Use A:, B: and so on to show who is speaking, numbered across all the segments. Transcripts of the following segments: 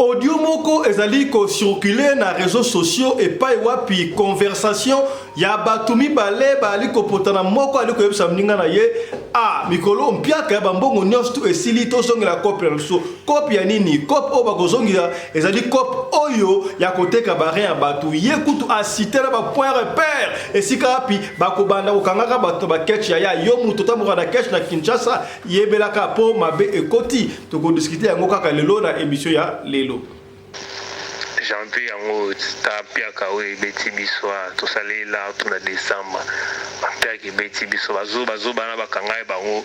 A: audio moko ezali ko circuler na réseaux sociaux et pas wapi conversation ya batumi bale bali ko potana moko ali ko yebisa mninga na ye mikolo mpiaka ba mbongo nyonso esili to songela copie na so copie ya nini copie o ba kozongira ezali copie oyo ya koteka ba rien batu ye kutu a citer ba point repère esika api ba ko banda ko kangaka bato ba catch ya yo muto tamuka na catch na Kinshasa yebelaka po mabe ekoti to ko discuter yango kaka lelo na émission ya lelo
B: Jean-Pierre yango tapiaka oyo ebeti biso tosalela tuna décembre bapiaka ebeti biso bazo bana bakangai bango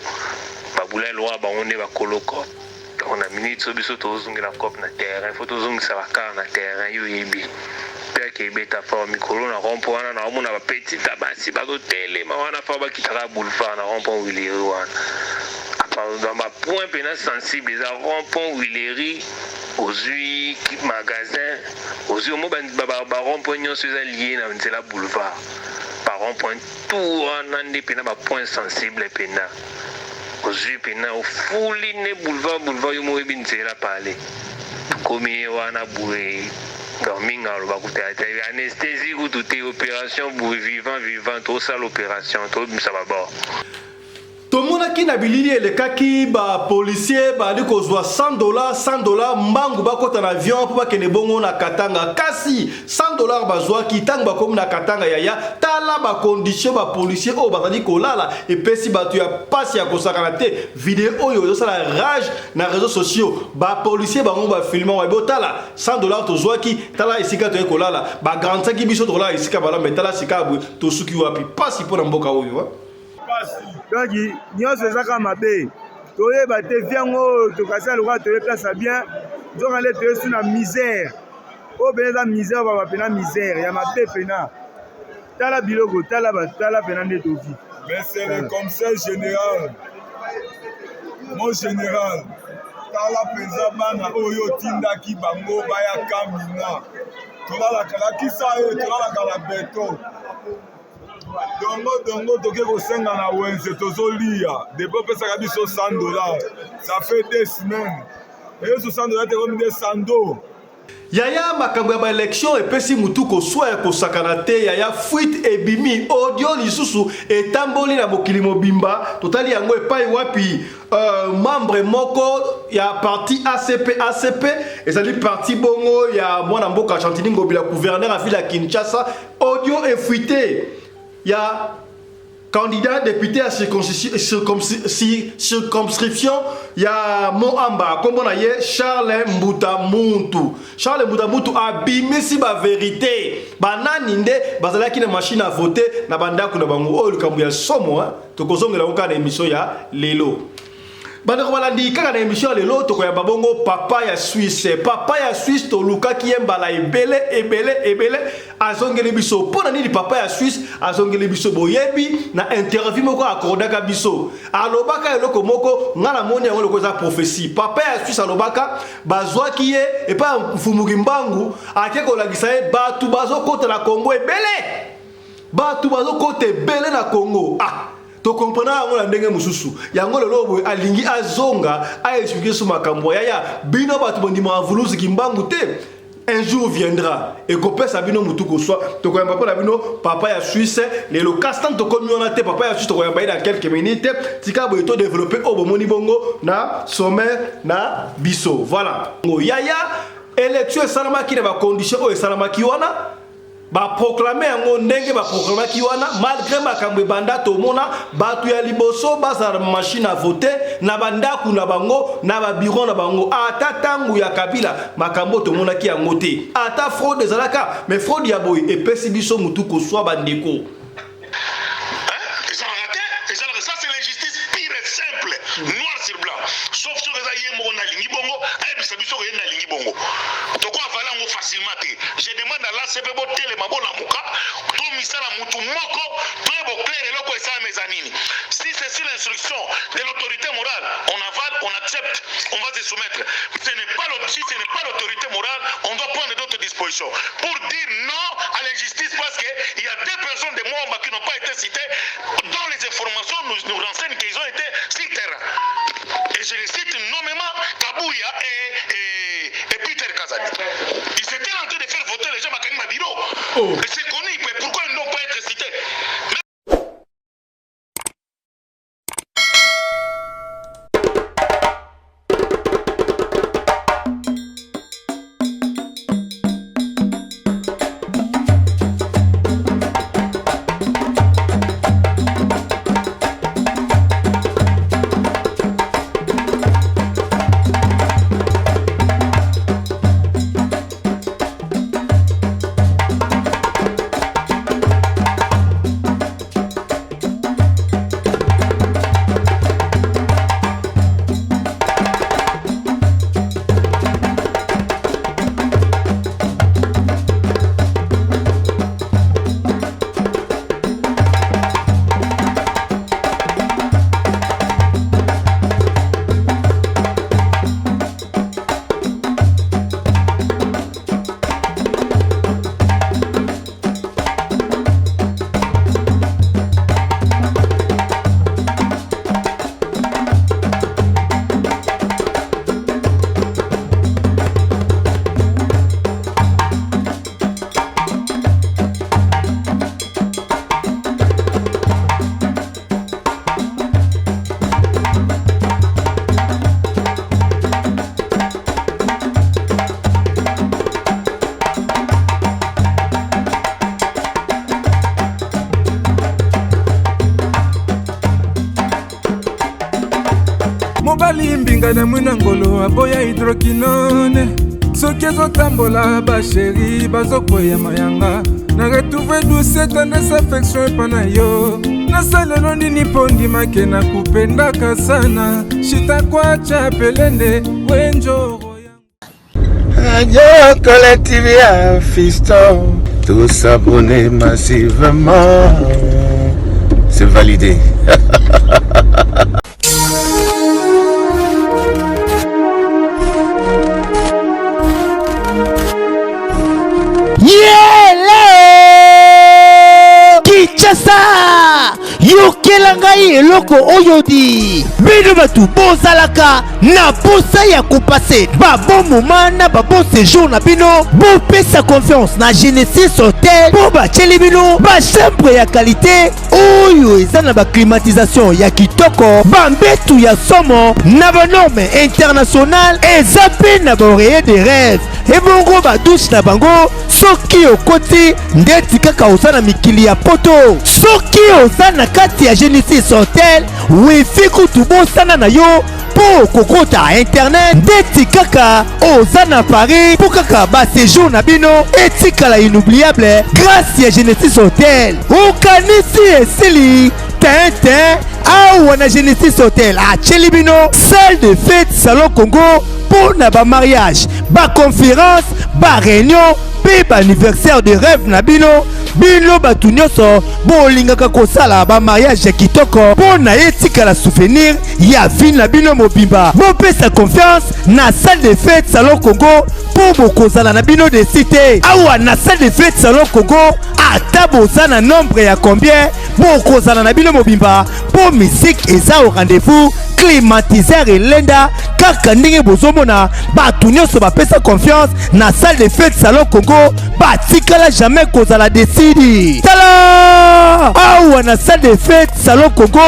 B: babula lwa bango nde bakoloko on a minute so biso tozongela cop na terrain faut tozongisa bakara na terrain yo yebi piaka ebeta fa mikolo na rompo wana na omona ba petit tabasi bazotelema wana fa bakitaka boulevard na rompo Willery wana dans ma point pénal sensible les rond-point Willery aux magasin aux rond-point nyonso lié na nzela boulevard par rond-point tout wana nde pena ba point sensible pena aux pena au fuli ne boulevard yo mo ebinzela pale komi wana boué dorminga lo bakutata anesthésie ou toute opération boué vivant tout ça l'opération tout ça va bord.
A: Tomona ki na bilili elekaki ba policier ba ali kozwa $100 mbangu bakota na avion po bakene bongo na Katanga kasi $100 bazwa ki tango bakomi na Katanga yaya tala ba condition ba policier o bazali kolala epesi batu ya pasi ya kosakana te vidéo oyo ezosala rage na réseaux sociaux ba policier bango ba filmer wa botala $100 tozwa ki tala esika to kolala ba garantie ki biso tola esika bala metala sika bwe tosuki wapi pasi po na mboka oyo
C: donc nyonso ezaka mabe toyeba te viango tokasi aluka toye place ya bien nzokale toye su na misère oyo pena eza misère baba pena misère ya mabe pena tala biloko tala pena nde tovi.
D: Mais c'est le commissaire général mon général tala penza bana oyo tindaki bango baya kamina tolalakisa ye tolalaka na beto dongo toke kosenga na wenze tozolia depuis opesaka biso $100 ça fait 2 semaines et $60 tekomi de sando
A: yaya makambo ya baélection epesi mutu koswa ya kosakana te yaya fuite ebimi audio lisusu etamboli na mokili mobimba totali yango epai wapi membre moko ya parti ACP ezali parti bongo ya mwana mboka Chantini Ngobila gouverneur à ville ya Kinshasa audio efuite ya candidat député à circonscription ya Moamba comme on a dit Charles Mbuta Muntu abimisi ba vérité banani nde bazalaki na machine à voter na bandako na bango o likambo ya somo to kozongela ko kana émission ya lelo bandako balandi kaka na émission lelo to ko ya babongo papa ya Suisse to luka ki embala ebele azongeli biso pona nini papa ya Suisse azongeli biso boyebi na interview moko akordaka biso alobaka eloko moko ngana moni yango loko za prophétie papa ya Suisse alobaka bazwaki ye epa mfumuki mbangu akeko lagisa ye batu bazokota na Congo ebele na Congo to comprendre yango na ndenge mususu yango lelo boy alingi azonga expliquer sur makambo yaya bino batu bondima avuluzi kimbangu te un jour viendra et kopesa bino mutu ko soit to koyamba pona bino papa ya Suisse lelo castan to komi ona te papa ya Suisse to koyamba dans quelques minutes tika boy to développer obomoni bongo na sommet na biso voilà yaya élection salamaki na ba condition o salamaki wana ba proclamer yango ndenge ba proclamer ki wana malgré makambo banda to mona batu ya liboso bazar machine à voter na bandaku na bango na ba bureau na bango ata tangu ya Kabila makambo to mona ki yango te ata fraude ezalaka mais fraude ya boy epesi biso mutu ko swa bandeko
E: ça c'est l'injustice pure et simple noir sur blanc sauf sur les aïe mo na lingi bongo ay bisa biso ko na lingi bongo to ko avala ngo facilement te je demande à l'ACP bo tele mabona muka to misala mutu moko to bo clair eloko esa mezanini si c'est sur l'instruction de l'autorité morale on avale on accepte on va se soumettre si ce n'est pas l'autorité morale on doit prendre d'autres dispositions pour dire non à l'injustice parce que il y a deux personnes de Moamba qui n'ont pas été citées dans les informations nous renseignent qu'ils ont été sur le terrain et je les cite nommément Kabouya et Peter Kassé. Kazani. Ils étaient en train de faire voter les gens à Kanima Biro. Et c'est connu, pourquoi ils n'ont pas été cités?
F: mobali mbinga na mwina ngolo aboya hydroquinone soki ezotambola basheri bazokoya mayanga na retrouve douce tendresse affection epa na yo nasalelo nini mpo ndimake na kupendaka sana shitakwacha pelende wenjoro
G: Radio Collectivia Fiston, tous s'abonner massivement, c'est validé.
H: Kinshasa yokela ngai eloko oyodi bino batu bozalaka na posa ya kopase babo moma na babo séjour na bino bopesa confiance na Genesis Hotel po batieli bino bachambre ya qualité oyo eza na baclimatisation ya kitoko bambetu ya somo na banorme internationale eza mpe na baoreiller de rêve ebongo badouche na bango soki okoti ndeti kaka oza na mikili ya poto soki oza na kati ya Genesis Hotel wifi kutu bosana na yo po kokota internet ndeti kaka oza na Paris po kaka baséjour na bino etikala inoubliable grâce ya Genesis Hotel okanisi esili tintin awa na Genesis Hotel atieli bino salle de fête salon Congo pour na ba mariage ba conférence ba réunion pe ba anniversaire de rêve na bino batu nyonso bolingaka kosala ba mariage ya kitoko po na etikala souvenir ya vie na bino mobimba bopesa confiance na salle de fête salon Congo po bokozala na bino de cité awa na salle de fête salon Congo ata boza na nombre ya combien bokozala na bino mobimba po musique eza au rendez-vous climatiseur elenda kaka ndenge bozomona batu nyonso bapesa confiance na salle de fête salon Congo batikala jamais kozala desidi tala awa na salle de fête salon Congo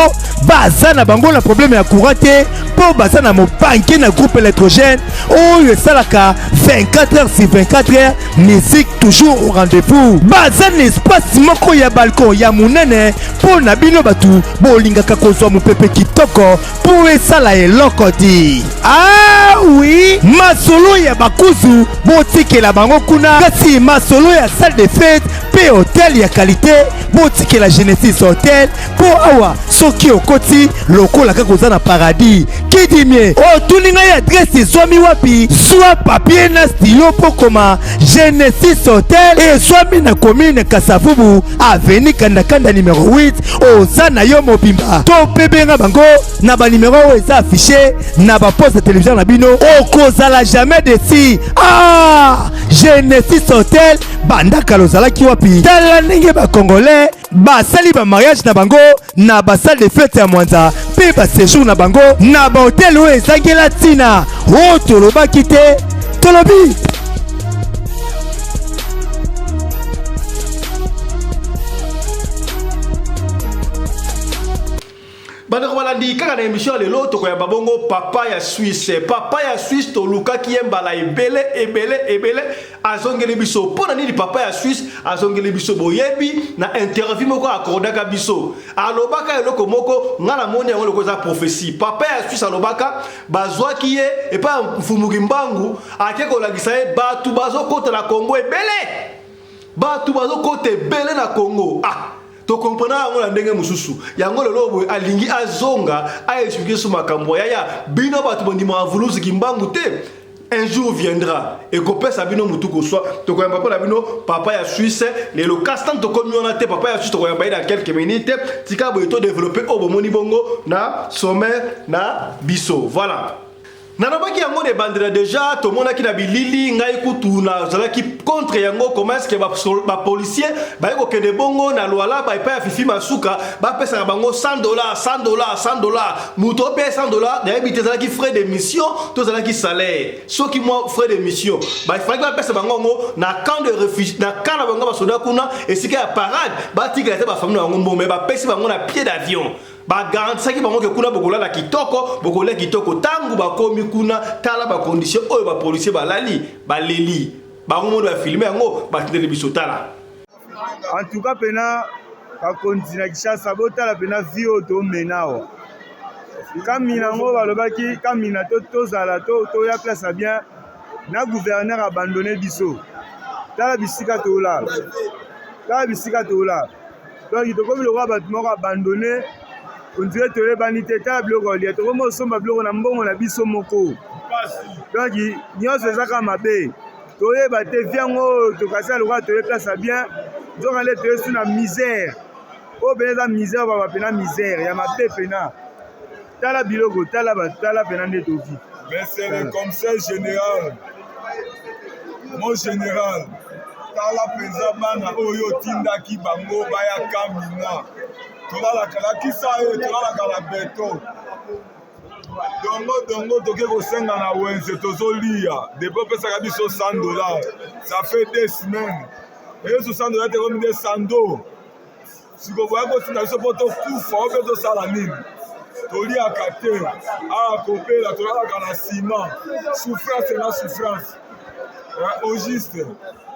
H: baza na bango na problème ya courant te po baza na mopanke na groupe électrogène oyo esalaka 24 heures sur 24 heures musique toujours au rendez-vous baza na espace moko ya balcon ya munene po na bino batu bolingaka kozwa mopepe kitoko po esala eloko ti ah oui masolo ya bakuzu botikela bango kuna kasi masolo ya salle de fête pe hotel ya qualité botikela Genesis Hotel po awa soki okoti lokola kaka oza na paradis kidimie otuni ngai adresse ezwami wapi zwa papier na stylo po koma Genesis Hotel ezwami na commune Kasavubu avenue Kandakanda numéro 8 oza na yo mobimba to pe benga bango na ba numéro oyo eza affiché na ba poste de télévision na bino okozala jamais desi ah Genesis Hotel bandaka lozalaki wapi tala ndenge ba congolais basali ba mariage na bango na ba salle de fête ya Mwanza pe ba séjour na bango na ba hotel oyo ezangela tina o tolobaki te tolobi
A: kaka na émission lelo to koya babongo papa ya Suisse to luka ki embala ebele azongeli biso pona nini papa ya Suisse azongeli biso boyebi na interview moko akordaka biso alobaka eloko moko ngala moni yango loko za prophétie papa ya Suisse alobaka bazwaki ye epa mfumuki mbangu akeko lagisa ye batu bazokota na Congo ebele batu bazokota ebele na Congo to comprendre yango na ndenge mususu yango lelo boye alingi azonga expliquer sur makambo yaya bino batu bondima vuluzi kimbangu te un jour viendra et kopesa bino mutu ko soit to koyamba pona bino papa ya Suisse lelo castan to komiona te papa ya Suisse to koyamba dans quelques minutes tika boye to développer obomoni bongo na sommet na biso voilà. Nanabaki yango ne bandira déjà to mona ki na bilili ngai kutu na zalaki contre yango comment est-ce que ba policier ba yeko kende bongo na loala ba pa fifi masuka ba pesa bango $100 muto pe $100 na ebite zalaki frais de mission to zalaki salaire soki moi frais de mission ba fallait ba pesa bango na camp de réfugiés na camp na bango ba soda kuna et sika ya parade ba tika te ba famille bango mbombe ba pesa bango na pied d'avion ba garantisaki bango ke kuna bokola la kitoko bokola kitoko tangu bakomi kuna tala ba condition oyo ba policier balali baleli bango modo ba filmer yango ba tindeli biso tala
C: en tout cas pena ba continue Kinshasa botala pena vie to menawa kamina ngo balobaki kamina to zala to ya place bien na gouverneur abandonné biso tala bisika to la donc il to comme le roi batmo abandonné on dirait que les banité table rolia to comme somba bloko na mbongo na biso moko donc nyonso ezaka mabe to yeba te viango to kasa le roi to ye place bien donc aller te sur la misère o benza misère ba pena misère ya mabe pena tala biloko tala pena ndeto vi
D: mais c'est le commissaire général mon général tala penza bana oyo tindaki bango baya kamina tolalakisa ye tolalaka na beto dongo toke kosenga na wenze tozolia depo opesaka biso $100 ça fait 2 semaines eye $60 tekomi nde sando sikoboya kotinda biso mpo tokufa ope tosala nini toliaka te awa kopela tolalaka na nsima souffrance na souffrance au juste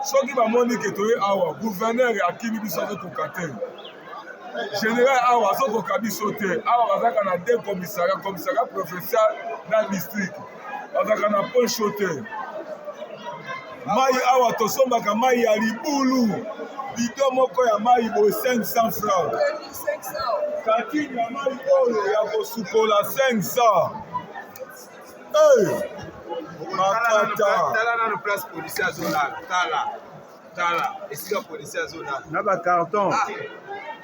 D: soki bamoni ke toye awa gouverneur akimi biso azokoka te général awa azokoka biso te awa bazalaka na 2 commissariat provincial na district bazalaka na poncho te mai awa tosombaka mai ya libulu bido moko ya mai boye 500 francs katini ya mai oyo ya kosukola 500 makata
C: tala nano place policier azolala tala esika policier azolala na bacarton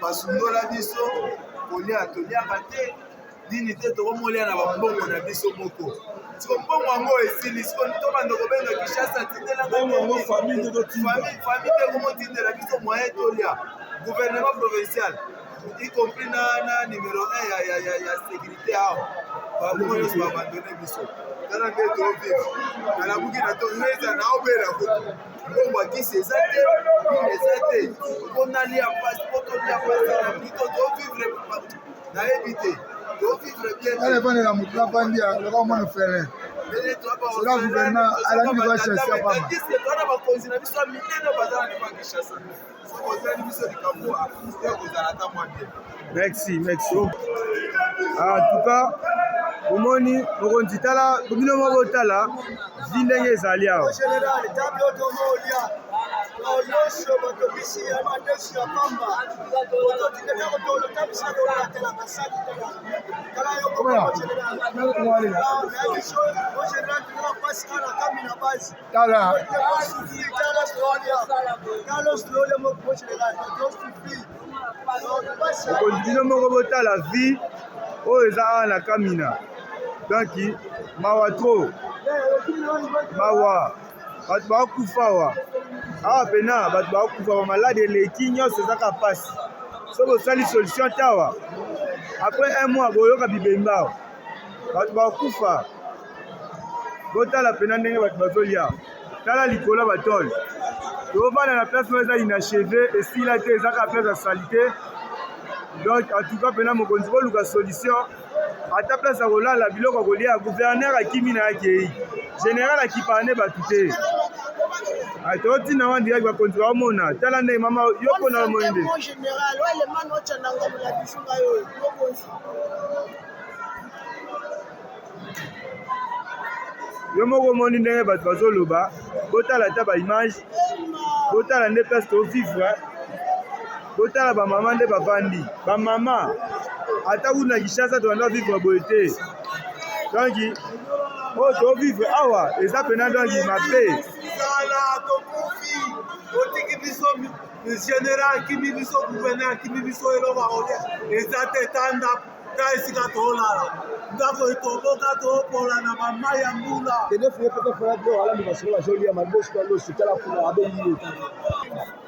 I: basundola biso kolia toliaka te nini te tokomolia na bambongo na biso moko siko mbongo yango esili siko tobanda kobenga Kinshasa tindelanga
D: famille
I: te komotindela biso moyen tolia gouvernement provincial y compris na numéro 1 ya sécurité awa bango nyonso babandone biso tala nde tovive nalabuki na toneza na obela kutu mbongo akisi eza te mponalia pasi mpo tolia pasi plito tovivre nayebi te tovivre
J: bien motu napandia loka mwana ferin sola gouvernement alandi bachasi apama
I: twana bakonzi na biso ya minene bazala ne bakishasa sokozali biso likambo ekozala ata mwa bien
C: merci en tout cas omoni mokonzi tala bino moko tala vi ndenge ezali awa mokonzi bino moko botala vi oyo eza awa na kamina donc mawa tro mawa bato bakufa awa pena bato bakufa bamalade eleki nyonso ezaka mpasi soki osali solution te awa après 1 mois boyoka bibemba awa bato bakufa botala pena ndenge bato bazolia tala likolo batole tobana na place oyo eza inachevé esila te ezaka place ya salite donc en tout cas pena mokonzi boluka solution ata place akolala biloko akolia gouverneur akimi na yake général akipane bato te totina wana direct bakonzi baomona tala ndenge mama yo mpona omoni nde yo moko omoni ndenge bato bazoloba botala ata baimage botala nde place tovivre botala bamama nde bavandi bamama ata kuna Kinshasa tobanda vivre boye te donc oyo tovivre awa eza pena donc mabe
I: otiki biso général kimi biso gouverneur kimi biso eloko akolia eza te tanda ta esika toolala ndako etoboka toopola na bama ya mbula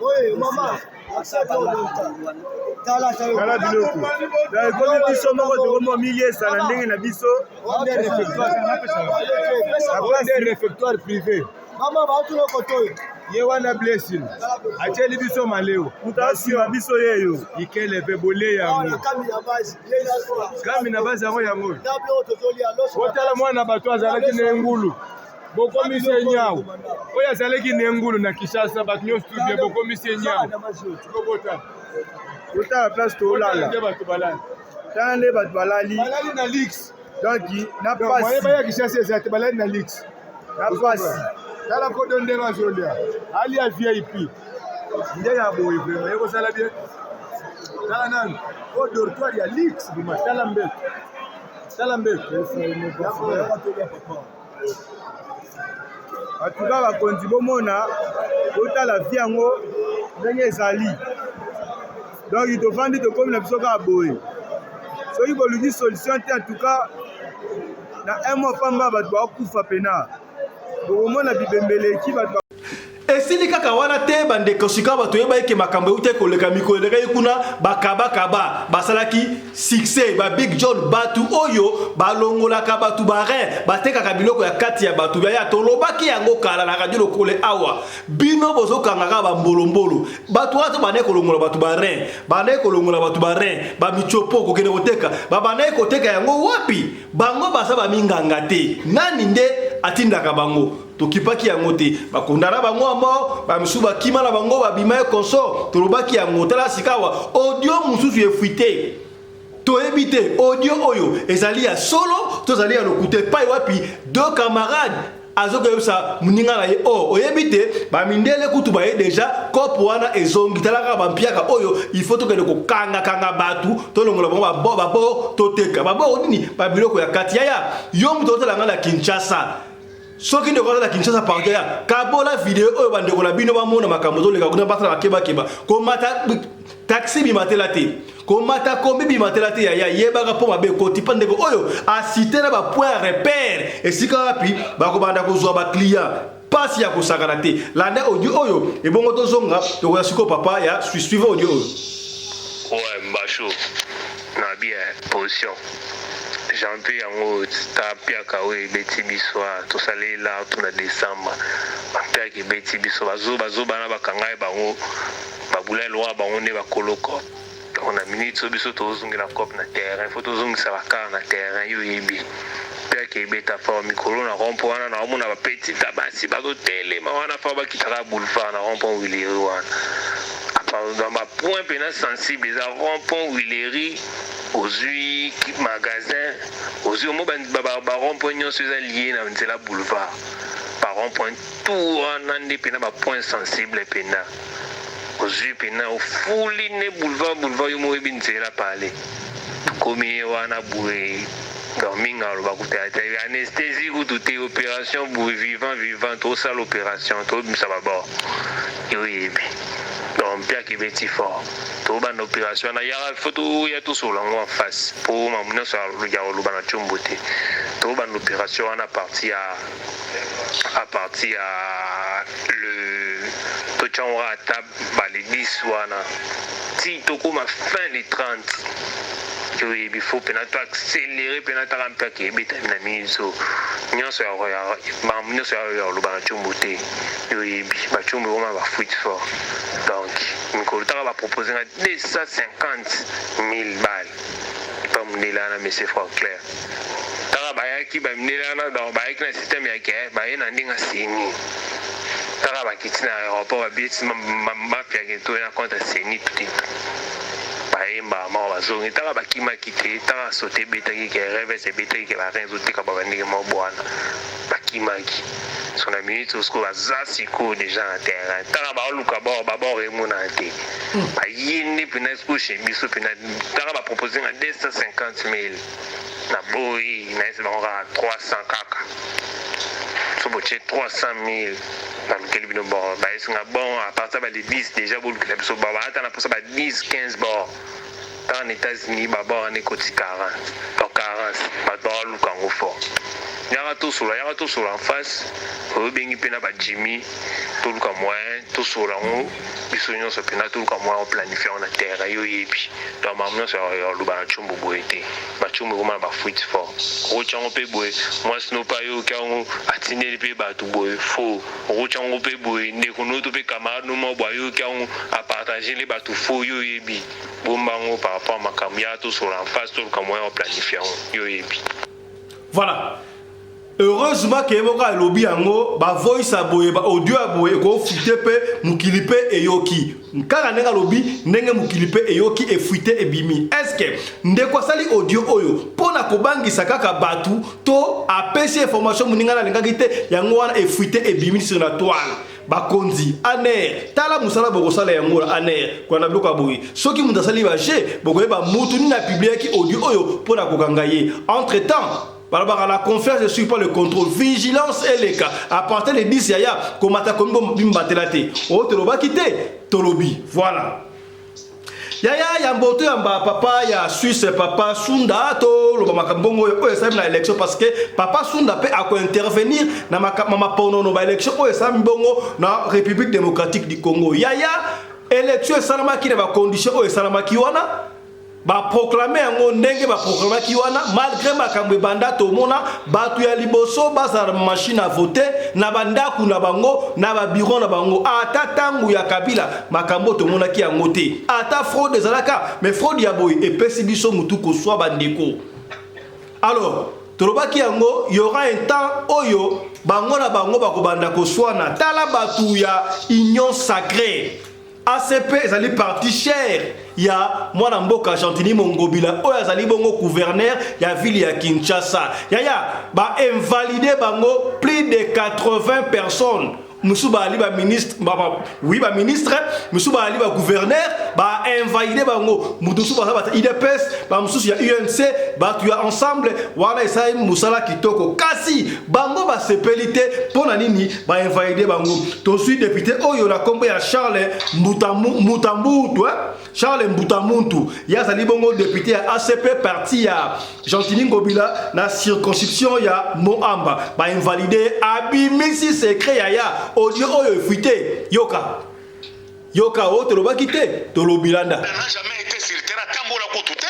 I: oye mama
C: tala biloko ekomi biso moko tokomo miyesa na ndenge na biso
J: réfectoire privé mama baotuna kotoyo ye wana blessing atieli biso maleo
C: mutasima biso yeyo
J: ikeleve bole yango kami na basi yango otala mwana bato azalaki na engulu bokomisi enyau oyo azalaki na engulu na Kinshasa bato nyonso tudie bokomisi enyau
C: otala place toolala tala nde bato balali
J: na lix
C: donc na pasi
J: baya Kinshasa eza te balali na lix
C: na pasi
J: tala kodo ndenge azolia ali ya VIP nde ya boye vraiment ekosala bien tala nani o dortoir ya lix bima tala mbeto
C: atuka bakonzi bomona otala vi yango ndenge ezali donc tovandi tokomi na biso kaka boye soki boluki solution te atuka na un mois pamba bato bakokufa pena bokomona bibembeleki bato
A: esili kaka wana te bandeko sika bato yeba eke makambo euti koleka mikolo eleka ye kuna bakabakaba basalaki succès ba Big John batu oyo balongolaka batu barin batekaka biloko ya kati ya batu ya tolobaki yango kala na radio lokole awa bino bozokangaka bambolombolo batu wato banaye kolongola batu barin banaye kolongola batu barin bamichopo kokende koteka babanaye koteka yango wapi bango basa baminganga te nani nde atindaka bango tokipaki yango te bakondana bango amo bamisu bakima na bango babima ye konso tolobaki yango tala sikawa audio mususu efuite toyebi te audio oyo ezali ya solo tozali ya lokute pai wapi deux camarades azokoyebisa moninga na ye oyebi te bamindele kutu baye deja kopo wana ezongi talaka bampiaka oyo ifo tokende kokangakanga batu tolongola bango babo toteka babo nini babiloko ya kati yaya yo mutu otalanga na Kinshasa soki ndeko na Kinshasa parkia kabola video oyo bandeko na bino bamona makambo zoleka kuna batala bakeba komata taxi bimatela te komata kombi bimatela te ya yebaka po mabe koti pandeko oyo asite na ba point repère esika wapi bakobanda kozwa ba client pasi ya kosakana te landa audio oyo ebongo tozonga tokoya siko papa ya suivre audio oyo
B: ouais mbasho na bien position janvier yango tapiaka oyo ebeti biso tosalela tuna décembre bapiaka ebeti biso bazobana bakangai bango babula elwa bango nde bakoloko donc na minute so biso tozongela cope na terrain fo tozongisa bakara na terrain yo yebi piaka ebeta fa mikolo na rompo wana na omona bapetita basi bazotelema wana fa bakitaka boulevard na rompo Willery wana dans ma point pénal sensible les rond-point Willery ozui magasin ozui omo ba rond-point nyonso eza lié na nzela boulevard ba rond-point tout wana nde pena ba point sensible pena ozui pena ofuli ne boulevard yo moyebi nzela pale komi wana boue dorminga aloba kuteata anesthésie kutu te opération boue vivant tosala opération tobimisa babord yo yebi donc bien qui est fort tout ban opération na ya photo ya tout sur l'angle en face pour m'amener sur le gars au bana chumbote tout ban opération à partir le to chanwa table les 10 wana si to comme fin les 30 il faut peut-être accélérer peut-être un peu qui est na miso nyonso ya m'amener sur le bana chumbote yo ba chumbo vraiment ba fuite fort donc Nicolas va proposer 250 000 balles. Pas bamindela mais c'est fort clair taka bayaki bamindela donc bayaki na système ya ke baye na ndinga seni taka bakiti na aéroport babisi mapiaki to na compte seni tout bayemba moko bazongi taka bakimaki te taka sote ebetaki ke reves ebetaki ke barin ezotika babandiki mobwana bakimaki so na minute osko baza sikoyo deja na terrain taka baoluka bor babor emona te baye nde mpena esikoche biso mpena taka bapropose nga 250 000 na boyi naesi bango kaka 300 kaka so botie 300 000 na lukeli bino bor baesinga bon à partir ba les 10 déjà bolukela biso bor baata na posa ba 10 15 bor taka na États-Unis babor ane koti 40 to 40 bato baoluka yango fort yaka tosola en face obengi mpena bajimi toluka moyen tosola yango biso nyonso mpena toluka moyen oplanifie yango na terre yo yebi donc mamu nyonso yaloba na tshombo boye te batshombo ekoma na bafuite fort okotya yango mpe boye mwasi no mpe ayoki yango atindeli mpe bato boye fo okotya yango mpe boye ndeko no to mpe camarade no moko boye ayoki yango apartagele bato fo yo yebi bomba yango par rapport a makambo yaka tosola en face toluka moyen oplanifie yango yo yebi.
A: Voilà. Heureusement que Emoka lobby yango ba voice aboye ba audio aboye ko fuite pe mukili pe eyoki nkaka nenga lobby ndenge mukili pe eyoki e fuite ebimi est-ce que ndeko sali audio oyo pona kobangisa kaka batu to apesi information muninga na lengaki te yango wana e fuite ebimi sur la toile bakonzi aner tala musala bokosala yango aner kwa na biloko aboye soki mundu sali ba je bokoyeba mutu ni na publier ki audio oyo pona kokanga ye entre temps. Par la confiance, je ne suis pas le contrôle. Vigilance et les cas. À partir de 10 yaya, comme ta combo bimbatelaté. Oh, te l'oba quitté. Tolobi. Voilà. Yaya, yamboto yamba papa ya Suisse papa Sunda to lo makambongo o esam na élection parce que papa Sunda peut à intervenir na mama pono no ba élection o esam bongo na République démocratique du Congo. Yaya, élection salama ki na ba condition o salama ki wana. Ba proclamer yango ndenge ba proclamer ki wana malgré makambo banda to mona batu ya liboso bazar machine à voter na bandaku na bango na ba bureau na bango ata tangu ya Kabila makambo to mona ki yango te ata fraude ezalaka mais fraude ya boy et pesi biso mutu ko soit bandeko. Alors toloba ki yango y aura un temps oyo bango na bango bakobanda ko soit na tala batu ya union sacrée ACP ezali parti cher ya mwana mboka Chantini Mongobila oyo azali bongo gouverneur ya ville ya Kinshasa yaya ba invalider bango plus de 80 personnes Moussouba Ali ba ministre oui ba ministre Moussouba Ali ba gouverneur ba invalider bango Moussouba ba IDPS ba Moussou ya UNC ba tu ensemble wana esai musala kitoko kasi bango ba sepelité pona nini ba invalider bango to suis député oyo na kombo ya Charles Mbutambutu Charles Mbutamuntu ya zali bongo député ya ACP parti ya Chantini Ngobila na circonscription ya Moamba ba invalider abimisi secret ya audio oyo fuité yoka o te loba quitté to lobilanda
E: n'a jamais été sur le terrain tambola kotuté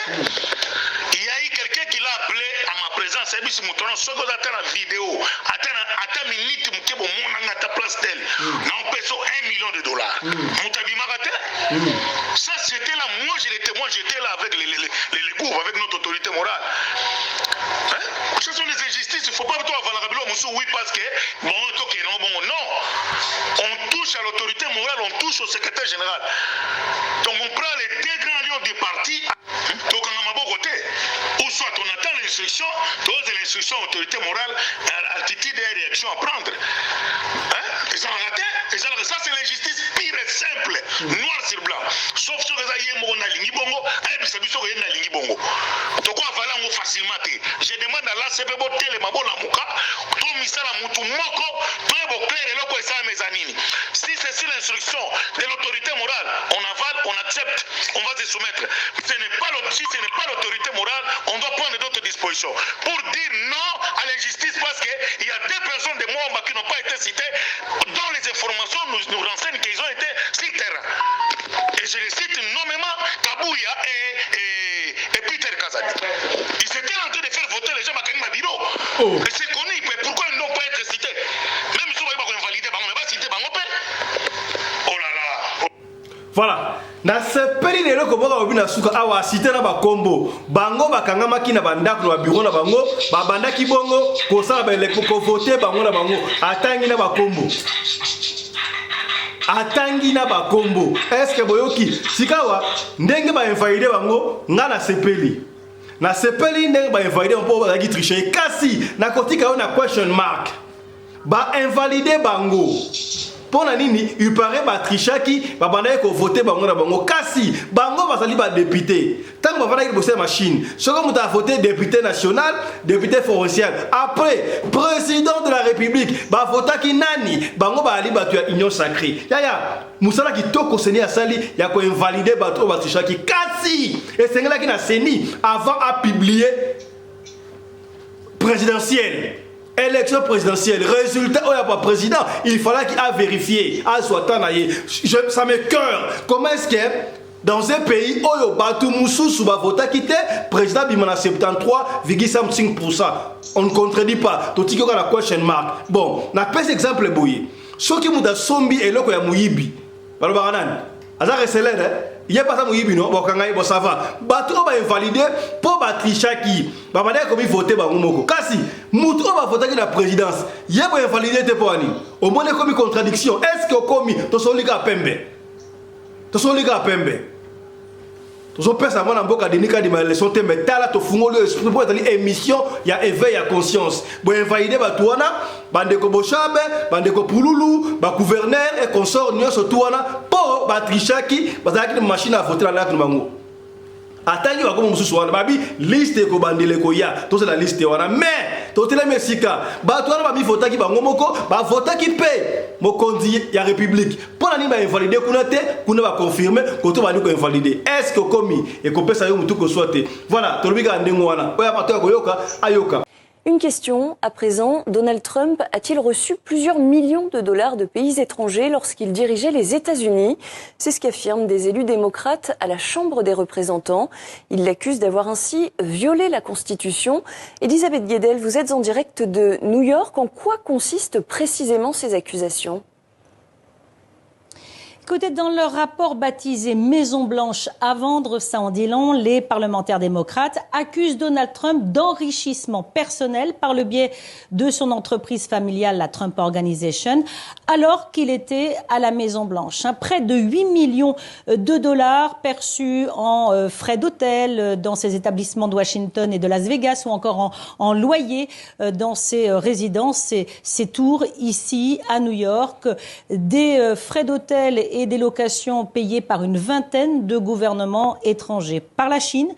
E: il y a eu quelqu'un qui l'a appelé à ma présence service moutono soko za tana vidéo ata minute mukebo mona ngata place tel na on peso $1 million mutabi magate ça c'était là moi j'étais là avec les groupes avec notre autorité morale hein ce sont les injustices il faut pas toi avoir la oui parce que bon non on touche à l'autorité morale on touche au secrétaire général donc on prend les deux grands lions du parti donc on a côté ou soit on attend l'instruction dose l'instruction autorité morale altitude et réaction à prendre hein ils ont raté ça c'est l'injustice pire et simple noir sur blanc sauf sur les aïeux na lingi bongo et puis ça biso na lingi bongo donc on va là facilement je demande à l'ACP télé mabona muka to misala mutu moko to bo clair eloko esa mezanini si c'est sur l'instruction de l'autorité morale on avale on accepte on va se soumettre si ce n'est pas l'autorité morale on doit prendre d'autres dispositions pour dire non à l'injustice parce que il y a deux personnes de Moamba qui n'ont pas été citées dans les informations nous renseignent qu'ils ont été sur terrain et je les cite nommément Kabouya et Peter Kazadi ils étaient en train de faire voter les gens à Kanima Biro et c'est connu pourquoi ils n'ont pas été cités même si on va invalider mais pas citer oh là là
A: Voilà. Na sepeli lelo ko boka obina suka awa cité na ba kombo. Bango bakanga maki na bandako na bureau na bango, ba bandaki bongo ko sala ba eleko ko voter bango na bango. Atangi na ba kombo. Atangi na ba kombo. Est-ce que boyoki sikawa ndenge ba invalide bango nga na sepeli. Na sepeli ndenge ba invalide on po ba gi tricher kasi na kotika yo na question mark. Ba invalide bango. Pour la nini, il paraît ba trichaki, ba banaye ko voter bango na bango kasi bango bazali ba député. Tant que ba bosser machine, ce que muta voter député national, député provincial. Après président de la République, ba votaki nani, bango ba ali ba tu union sacrée. Ya musala ki toko seni asali ya ko invalider ba to ba trichaki kasi. Et c'est là qui na seni avant à publier présidentiel. Élection présidentielle, résultat, oh, il n'y a pas président, il fallait qu'il a vérifié. Ah, soit ça me cœur. Comment est-ce que dans un pays où il y a Batou Moussou sous Bavota qui était président Bimana 73,5%, on ne contredit pas. Tout ce qui est la question mark. Bon, on a pas exemple bouillé. Ceux qui ont sombi et là, il y a Mouyibi. Balo Baranan. Azar est célèbre, il n'y a pas ça Mouyibi, non? Bon, ça va. Batou va invalider pour Batrichaki. Bah, madame, comme il votait, bah, Moumoko. Kasi, Moutou va voter la présidence. Il y a pas invalider tes poignets. Au moins, il y a une contradiction. Est-ce que commis, tu son liga pembe? Tu son liga pembe? Tu son père, ça va dans boka de nika de ma leçon, mais t'as là, tu fous le esprit pour être émission, il y a éveil à conscience. Bon, invalider, bah, toi, bandeko Bochabe, bandeko Pouloulou, bah, gouverneur et consort, nous sommes tous là, pour Batrichaki, bah, avec une machine à voter là, nous Attendez, comme on se soit, babi liste ko bandele ko ya, to c'est la liste wana, mais to tele Mexica, ba to na babi vota ki bango moko, ba vota ki paye, mo kondi ya république. Pour la ni ba invalider kuna te, kuna ba confirmer ko to ba ni ko invalider. Est-ce que komi et ko pesa yo mutu ko soite. Voilà, to lobi ga ndengo wana. Oya pa to ko yoka, ayoka.
K: Une question, à présent, Donald Trump a-t-il reçu plusieurs millions de dollars de pays étrangers lorsqu'il dirigeait les États-Unis? C'est ce qu'affirment des élus démocrates à la Chambre des représentants. Ils l'accusent d'avoir ainsi violé la Constitution. Elisabeth Guedel, vous êtes en direct de New York. En quoi consistent précisément ces accusations?
L: Écoutez, dans leur rapport baptisé Maison Blanche à vendre, ça en dit long, les parlementaires démocrates accusent Donald Trump d'enrichissement personnel par le biais de son entreprise familiale, la Trump Organization, alors qu'il était à la Maison Blanche. Près de 8 millions de dollars perçus en frais d'hôtel dans ses établissements de Washington et de Las Vegas ou encore en loyer dans ses résidences, ses tours ici à New York. Des frais d'hôtel et des locations payées par une vingtaine de gouvernements étrangers. Par la Chine,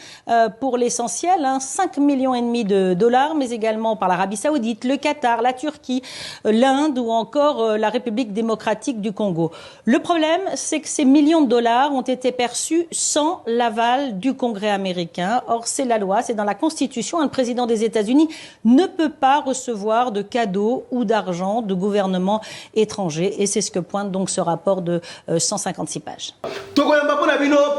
L: pour l'essentiel, 5,5 millions de dollars, mais également par l'Arabie Saoudite, le Qatar, la Turquie, l'Inde ou encore la République démocratique du Congo. Le problème, c'est que ces millions de dollars ont été perçus sans l'aval du Congrès américain. Or, c'est la loi, c'est dans la Constitution. Le président des États-Unis ne peut pas recevoir de cadeaux ou d'argent de gouvernements étrangers. Et c'est ce que pointe donc ce rapport de 156 pages.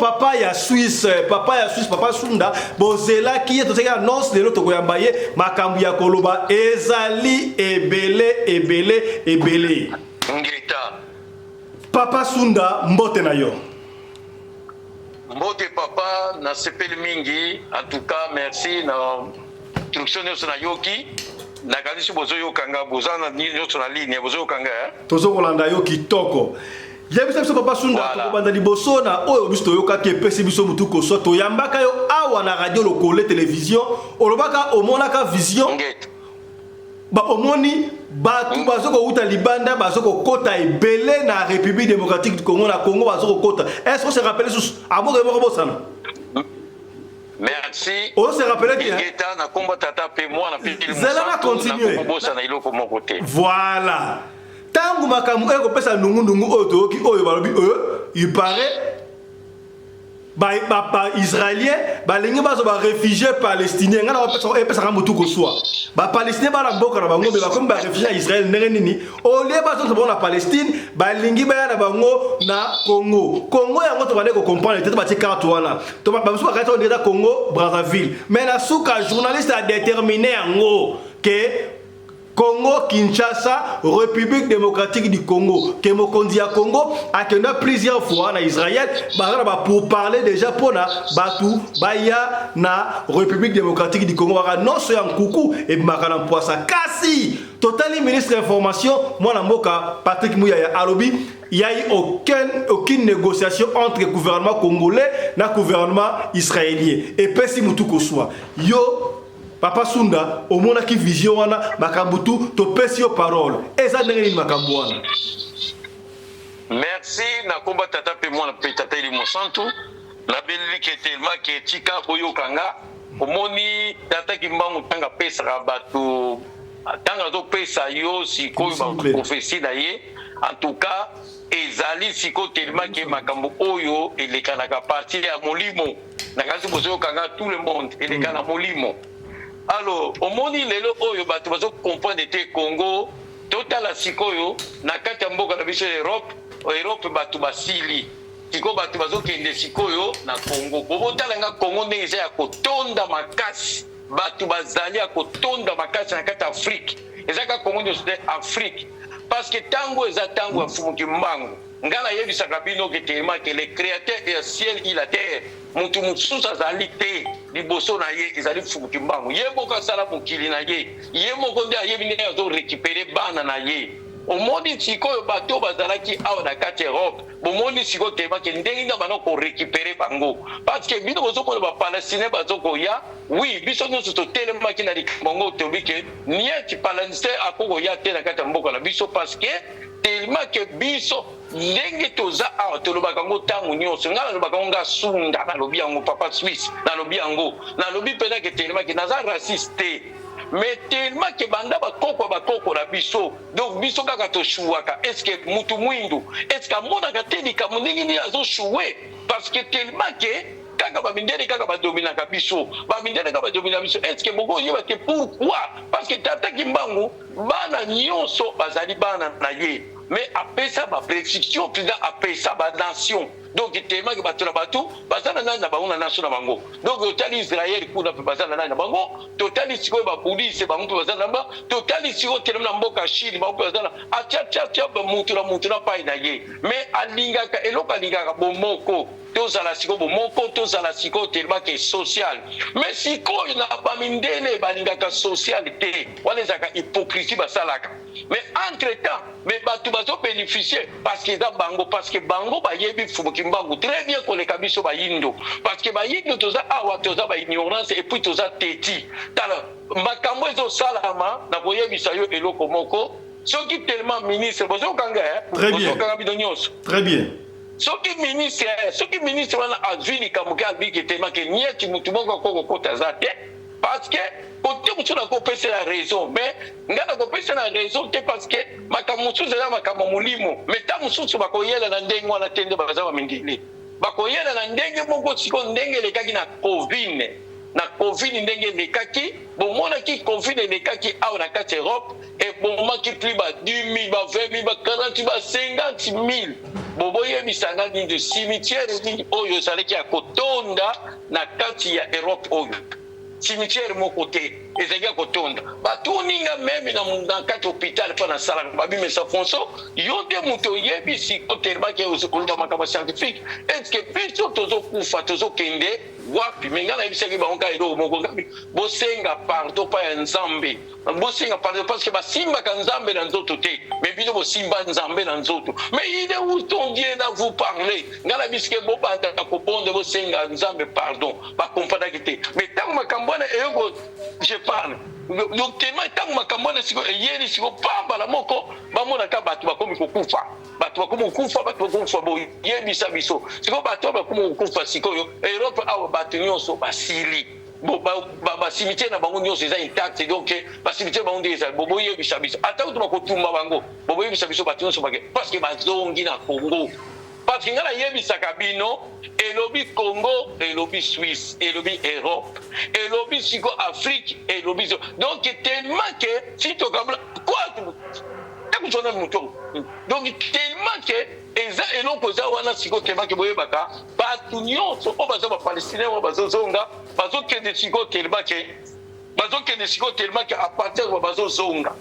A: Papa ya Suisse, papa Sunda, bozela qui est aussi annonce de l'autre goyambaye, makambu ya koloba, ezali, ebele. Papa Sunda, mbote na yo.
M: Mbote papa, na sepel mingi, en tout cas, merci, na instruction na yoki. Na kadisi bozo yokanga, bozana nyoso na ligne, bozo yokanga.
A: Tozo kolanda yo kitoko. Yebisa biso papa Sunda ko banda liboso na oyo biso yoka ke pesi biso mutu ko so to yambaka yo awa na radio lokole télévision olobaka omonaka vision ba omoni batu bazoko uta libanda bazoko kota ebele na République démocratique du Congo na Congo bazoko kota. Est-ce qu'on se rappelle sous amo de moko bosana?
M: Merci.
A: On se rappelle que
M: na combat tata pe moi na pili
A: na continuer.
M: Bosana iloko mon côté.
A: Voilà. Tangu makamu eko pesa nungu oyo ki oyo balobi il paraît ba israélien ba lingi bazo ba réfugié palestinien ngana pesa ka mutu ko soa ba palestinien ba la mboka na bango be ba comme ba réfugié Israël ndenge nini o le bazo to na Palestine ba lingi ba na bango na Congo yango to ba ko comprendre tete ba ti carte wana to ba biso ba ka to ndeta Congo Brazzaville mais la souka journaliste a déterminé yango que Congo, Kinshasa, République démocratique du Congo. Que mokondi ya Congo a kenda plusieurs fois na Israël, pour parler déjà pour na batu baya na République démocratique du Congo. Non c'est un coucou et makana poisa. Kasi totali ministre de l'information, moi na mboka Patrick Mouyaya Alobi, il n'y a eu aucune négociation entre le gouvernement congolais et le gouvernement israélien. Et puis si mutuko soit yo Papa Sunda, au monde qui vision wana makambutu to pesi yo parole. Eza ndenge ni makambu wana.
M: Merci na komba tata pe mwana pe tata ili mosantu. Na belili ke tellement ke tika boyo kanga. Omoni tata kimbangu tanga pesa rabatu. Tanga zo pesa yo sikoyo ba prophétie na ye. En tout cas, ezali siko tellement ke makambu oyo elekanaka partir ya molimo. Na kasi bozo kanga tout le monde elekana molimo. Alors, au moni lelo oyo bato bazo comprendre te Congo, total la sikoyo na kati ya mboka na biso Europe bato basili. Siko bato bazo kende sikoyo na Congo. Bobo talanga Congo ndenge ya kotonda makasi. Bato bazali ya kotonda makasi na kati Afrique. Ezaka Congo nyo sud Afrique. Parce que tango eza tango ya fumuki mbangu. Ngala yebi sakabino ke tellement que le créateur et le ciel et la terre. Mutu mususa zali te liboso na ye ezali fumuki mbangu. Ye boka sala mokili na ye. Ye moko nde ayebi nde azo récupérer bana na ye. Omoni sikoyo bato bazalaki awa na kati Europe. Bomoni sikoyo tellement que ndenge na bana ko récupérer bango. Parce que bino bozo ko ba palestinais bazo ko ya. Oui, biso nyonso to tellement ki na likongo tobi ke nieti palestinais akoko ya te na kati mboka na biso parce que tellement que biso ndenge toza awa tolobaka ngo tango nyonso ngala lobaka ngo sunda na lobi yango papa Suisse na lobi yango na lobi pena ke tellement que naza raciste mais tellement que banda bakoko na biso donc biso kaka to shuwaka est-ce que mutu mwindu est-ce que mona ka telika ndenge ni azo shuwe parce que tellement que kaka bamindele kaka badomina biso bamindele kaka badomina biso est-ce que boko yeba que pourquoi parce que tata kimbangu bana nyonso bazali bana na ye mais après ça ba prédiction président après ça ba nation donc tellement que batula batu bazana na bango na nation na bango donc total Israël kuna pe bazana na bango total siko ba police bango pe bazana ba total siko tellement na mboka Chine bango pe bazana atia ba mutu na pa na ye mais alingaka eloko alingaka bomoko tozala siko bomoko tozala siko tellement que social mais siko na ba mindele balingaka social te wana zaka hypocrisie basalaka mais entre temps mais batu bazo bénéficier parce que bango ba yebi fubuki mbangu très bien qu'on les kabiso ba yindo parce que ba yindo toza awa toza ba ignorance et puis toza teti tala makambo ezo salama na koyebisa yo eloko moko soki tellement ministre bozo kanga bozo kanga bidonyoso
A: très bien
M: soki ministre wana azwini kamuka biki tellement que nieti mutu moko ko kota zate parce que côté mutu na ko pesa la raison mais ngana ko pesa la raison te parce que makamusu zela makamulimo mais ta mususu bakoyela na ndenge wana tende bazawa mingine bakoyela na ndenge moko siko ndenge lekaki na covid ndenge lekaki bomona ki covid lekaki awa na kati Europe et bomaki plus ba 10 000 ba 20 000 ba 40 000 ba 50 000 boboye bisanga ni de cimetière ni oyo saleki ya kotonda na kati ya Europe oyo cimetière moko te ezanga kotonda batuninga meme na kati hôpital pa na sala babi mesa fonso yote muto yebi siko tellement que uzokuluba makaba scientifique est-ce que biso tozo kufa tozo kende wapi mengana yebisaki bango elo moko ngabi bosenga pardon pa ya nzambe bosenga pardon parce que basimba ka nzambe na nzoto te mais bino bosimba nzambe na nzoto mais il est où ton Dieu na vous parler ngala biske bo banda ko bonde bosenga nzambe pardon ba comprendre que mais tant makambona eyoko je parle donc tellement tant makambona siko yeli siko pamba la moko bamona ka batu bakomi kokufa batu bakomi kokufa bo yebisa biso siko batu bakomi kokufa siko yo Europe awa batu nyonso basili bo ba cimetière na bango nyonso eza intact donc ba cimetière bango ndeza bobo yebisa biso ata to bakotumba bango bobo yebisa biso batu nyonso parce que bazongi na Congo parce que ngala yebisaka bino elobi Congo elobi Suisse elobi Europe elobi siko Afrique elobi donc tellement que si to kabla quoi takuzona muto donc tellement que eza eloko za wana siko tellement que boyebaka batu nyonso o baza ba palestinais o bazozonga bazokende siko tellement que à partir de bazozonga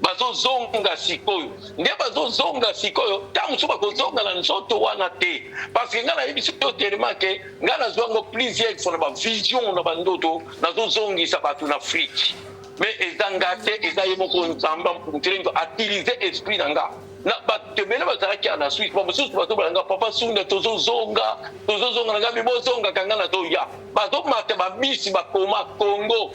M: bazozonga sikoyo nde bazozonga sikoyo ntango mosusu bakozonga na nzoto wana te parce que ngai nayebi soki telema ke ngai nazwango plusieurs fois na bavision na bandoto nazozongisa bato na afrique mais eza nga te eza ye moko nzambe ampuntele atilize esprit na nga na bato ebele bazalaki na Suisse bamosusu bazobalanga papa sunda tozozonga na ngai bozongaka ngai nazoya bazomata babisi bakoma Congo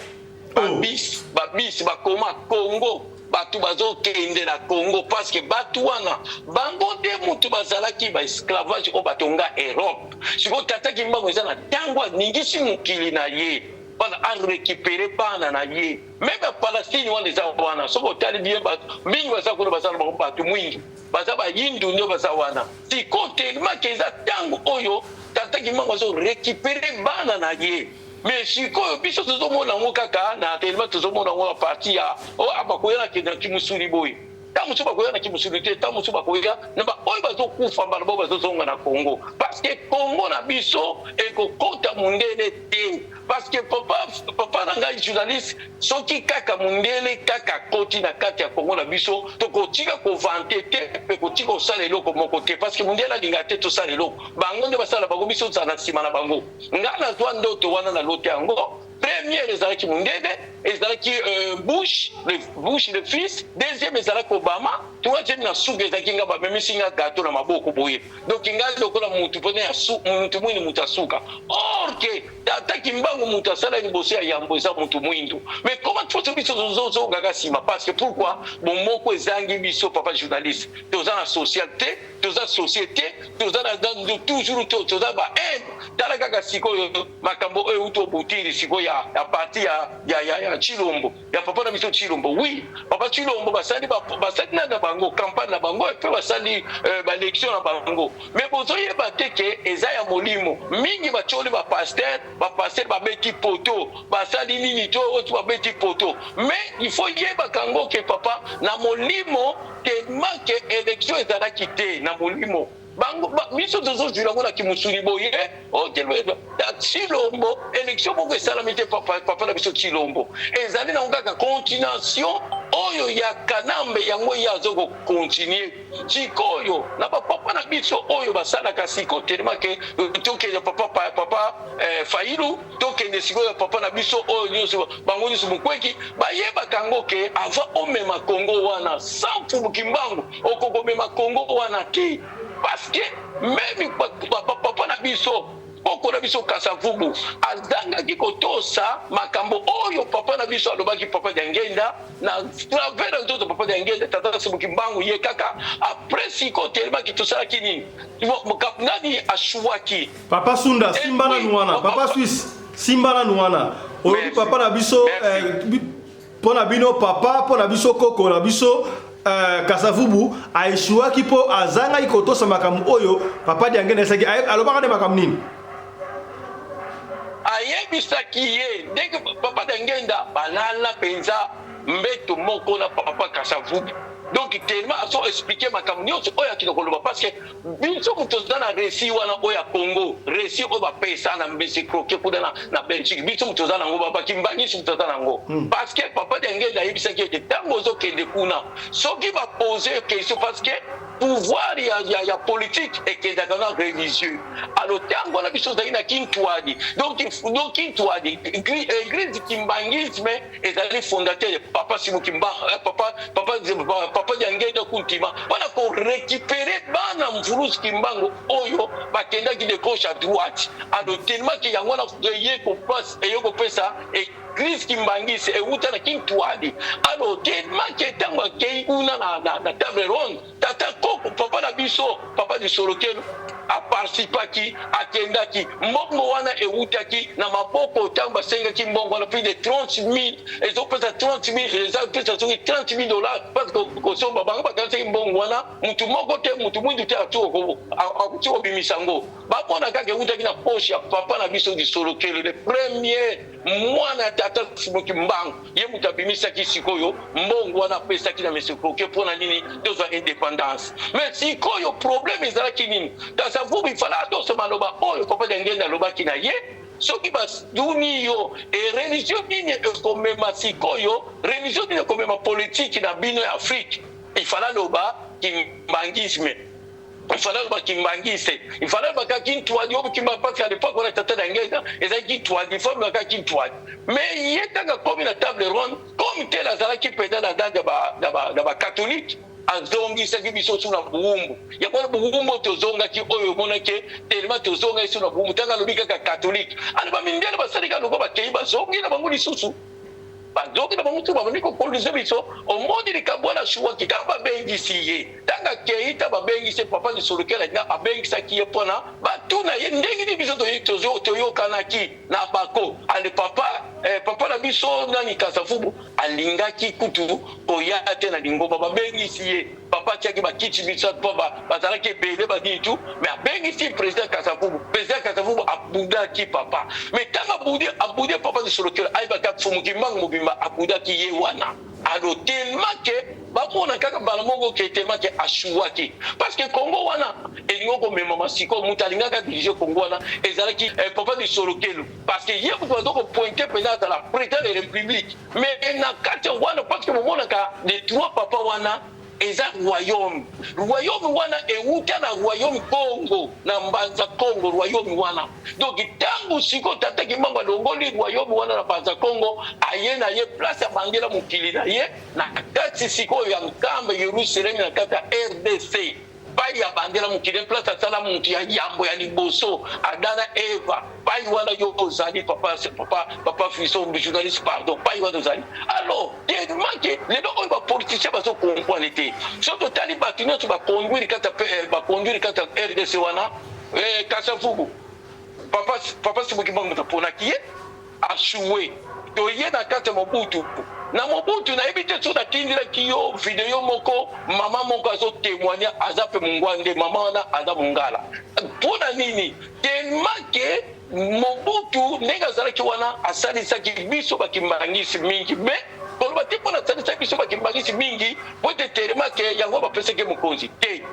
M: babisi bakoma Congo bato bazokende na Congo parce que bato wana bango nde mutu bazalaki ba esclavage o batonga Europe siko tataki mbango eza na tango ningisi mukili na ye bana a récupérer bana na ye même Palestine wana eza wana soko tali bien bato mingi baza kuna bazala bato mwingi baza ba yindu ndio baza wana siko tellement que eza tango oyo tataki mbango zo récupérer bana na ye mais sikoyo biso tozomona ngo kaka na tellement tozomona ngo parti ya abakoyana kenda kimusuli boy ta musu bakoyana kimusuli te ta musu bakoya na ba oyo bazokufa bana bo bazozonga na Congo parce que Congo na biso ekokota mundele te parce que papa na ngai journaliste soki kaka mundele kaka koti na kati ya Congo na biso tokotika ko vante te pe kotika osala eloko moko te parce que mundele alinga te tosala eloko bango nde basala bango biso tsana sima na bango ngana zwa ndoto wana na lote yango premier ezalaki mundele ezalaki Bush le fils deuxième ezalaki Obama troisième na suga ezalaki nga bamemisi nga gato na maboko boye donc nga lokola mutu pone ya mutu mwini mutu asuka or que tataki mbango mutu asala liboso ya yambo eza mutu mwindu mais comment tu fais biso zozongaka nsima parce que pourquoi bomoko ezangi biso papa journaliste toza na société toza société toza na toujours toza ba tala kaka sikoyo makambo oyo utobutiri sikoyo ya parti ya Chilombo ya papa na biso Chilombo oui papa Chilombo basali na bango campagne na bango et puis basali ba élection na bango mais bozoye bateke eza ya molimo mingi bacholi ba pasteur ba beti poto basali nini to otu ba beti poto mais il faut yeba kango ke papa na molimo tellement que élection ezalaki te na molimo bango biso tozozwila ngo na kimusuli boye Chilombo élection moko esalamite papa na biso Chilombo ezali na ngaka continuation oyo ya kanambe yango yazo continuer sikoyo na papa na biso oyo basalaka siko tellement que tokende papa Failu tokende sikoyo papa na biso oyo nyonso bango nyonso mukweki bayeba kango ke avant omema Congo wana sans fubukimbangu okogomema Congo wana ti parce que même papa na biso poko na biso Kasavubu azangaki kotosa makambo oyo papa na biso alobaki papa Diangenda na travers nzoto papa Diangenda tata Sebukimbangu ye kaka après siko tellement ki tosalaki nini nani ashuwaki
A: papa Sunda simbana nuana papa Suisse simbana nuana oyi papa na biso pona bino papa pona biso koko na biso Kasavubu aishuwaki po azanga ikotosa makambo oyo papa Diangenda saki alobaka ne makambo nini
M: ayebisaki ye ndenge papa Diangenda balala penza mbeto moko na papa Kasavubu donc tellement aso expliquer makambo nyonso oyo akina koloba parce que biso mutoza na récit wana oyo Congo récit oyo bapesa na mbesi croquer kuda na Belgique biso mutoza nango babakimbanisi mutoza nango parce que papa Diangenda ayebisaki ete ntango ozokende kuna soki baposer question parce que pouvoir ya politique ekendaka na religieux alors ntango wana biso ozali na kintwadi donc kintwadi église kimbangisme ezali fondateur papa Simukimba papa Diangenda kuntima wana ko récupérer bana mvuluzi kimbango oyo bakendaki de gauche à droite alors tellement que yango na ye ko passe et yo ko pesa Église Kimbangisi euta na kintwadi alors tellement que tango kei una na table ronde tata koko papa na biso papa du Solokelo aparticipaki akendaki mbongo wana eutaki na maboko tango basengaki mbongo wana plus de 30,000 ezopesa 30,000 ezopesa 30,000 dollars parce que kosomba bango bakanisi mbongo wana mutu moko te mutu mwindu te akuti obimisango bamona kaka eutaki na poche ya papa na biso du Solokelo le premier mwana tata Simukimbangu ye mutu abimisaki sikoyo mbongo wana apesaki na mesikroke mpona nini tozwa indépendance mais sikoyo problème ezalaki nini Kasavubu ifala atose maloba oyo papa Diangenda alobaki na ye soki baduni yo religion nini ekomema sikoyo religion nini ekomema politiki na bino ya Afrique ifala loba kimbangisme ifala loba kimbangise ifala loba kakintwadi obu kimba parce qu'à l'époque on a tata d'angeza et kintwadi faut me kakintwadi mais yetanga comme na table ronde comme tel azala qui pédale la date de ba catholique azongisaki biso suna buumbu yakona buumbu tozongaki oyo monake tellement tozonga suna buumbu tanga lobi kaka catholique ani bamindele basalika loko bakei bazongi na bango lisusu bazongi na bango tu baboniko kolise biso omoni likambo na shuwa kikamba bengisi ye tanga keita babengise papa ni solokela nga abengisa ki pona batuna ye ndengi ni biso toyokanaki na bako ale papa papa na biso nani Kasavubu alingaki kutu koya te na lingomba babengisi ye papa tiaki bakiti biso papa bazalaki ebele baditu mais abengisi président Kasavubu abudaki papa mais tanga abudi papa ni solokela aibaka fumuki mangu mobimba abudaki ye wana alors tellement que bamona kaka bala mongo ke tellement que ashuwaki parce que Congo wana elingo ko mema masiko mutalinga ka diriger Congo wana ezalaki papa de Solokelo parce que hier vous doit pointer peut-être la présidence de la République mais na kati wana parce que momona ka les trois papa wana eza royaume wana euta na royaume Congo na mbanza Congo royaume wana donc tangu siko tataki mamba longoli royaume wana na mbanza Congo aye na ye place ya bangela mukili na ye na kati siko ya mkambe Yerusalem na kati ya RDC pai ya bandela mukili place ya sala mutu ya yambo ya liboso adana Eva pai wana yo ozali papa Fisson journaliste pardon pai wana ozali alors tellement que les deux ba politiciens ba so comprendre été surtout tali batino to ba conduire kata RDC wana Kasavubu papa sibuki bango tapona kiye a jouer to ye na kata Mobutu na Mobutu na ebite so da tindira kiyo video moko mama moko azo témoigner azape mungwande mama wana aza mungala pona nini tellement que Mobutu nega zalaki wana asalisaki biso bakimbangisi mingi mais koloba te pona asalisaki biso bakimbangisi mingi pote tellement que yango bapeseke mokonzi te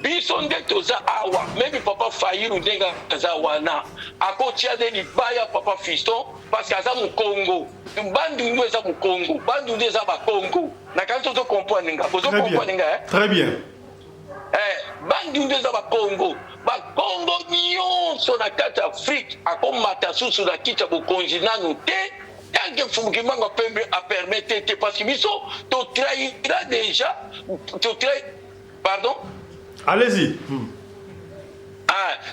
M: biso nde toza awa même papa Fayulu ndenga aza wana akotia de libaya papa Fiston parce que aza Mukongo bandundu eza Mukongo bandundu eza bakongo na kanto to comprendre nga bozo comprendre nga
A: très bien
M: bandundu eza bakongo nyonso na kati Afrique akomata susu na kiti ya bokonzi nanu te tanke fumukimango pembe a permettre te parce que biso to trahira déjà pardon.
A: Allez-y.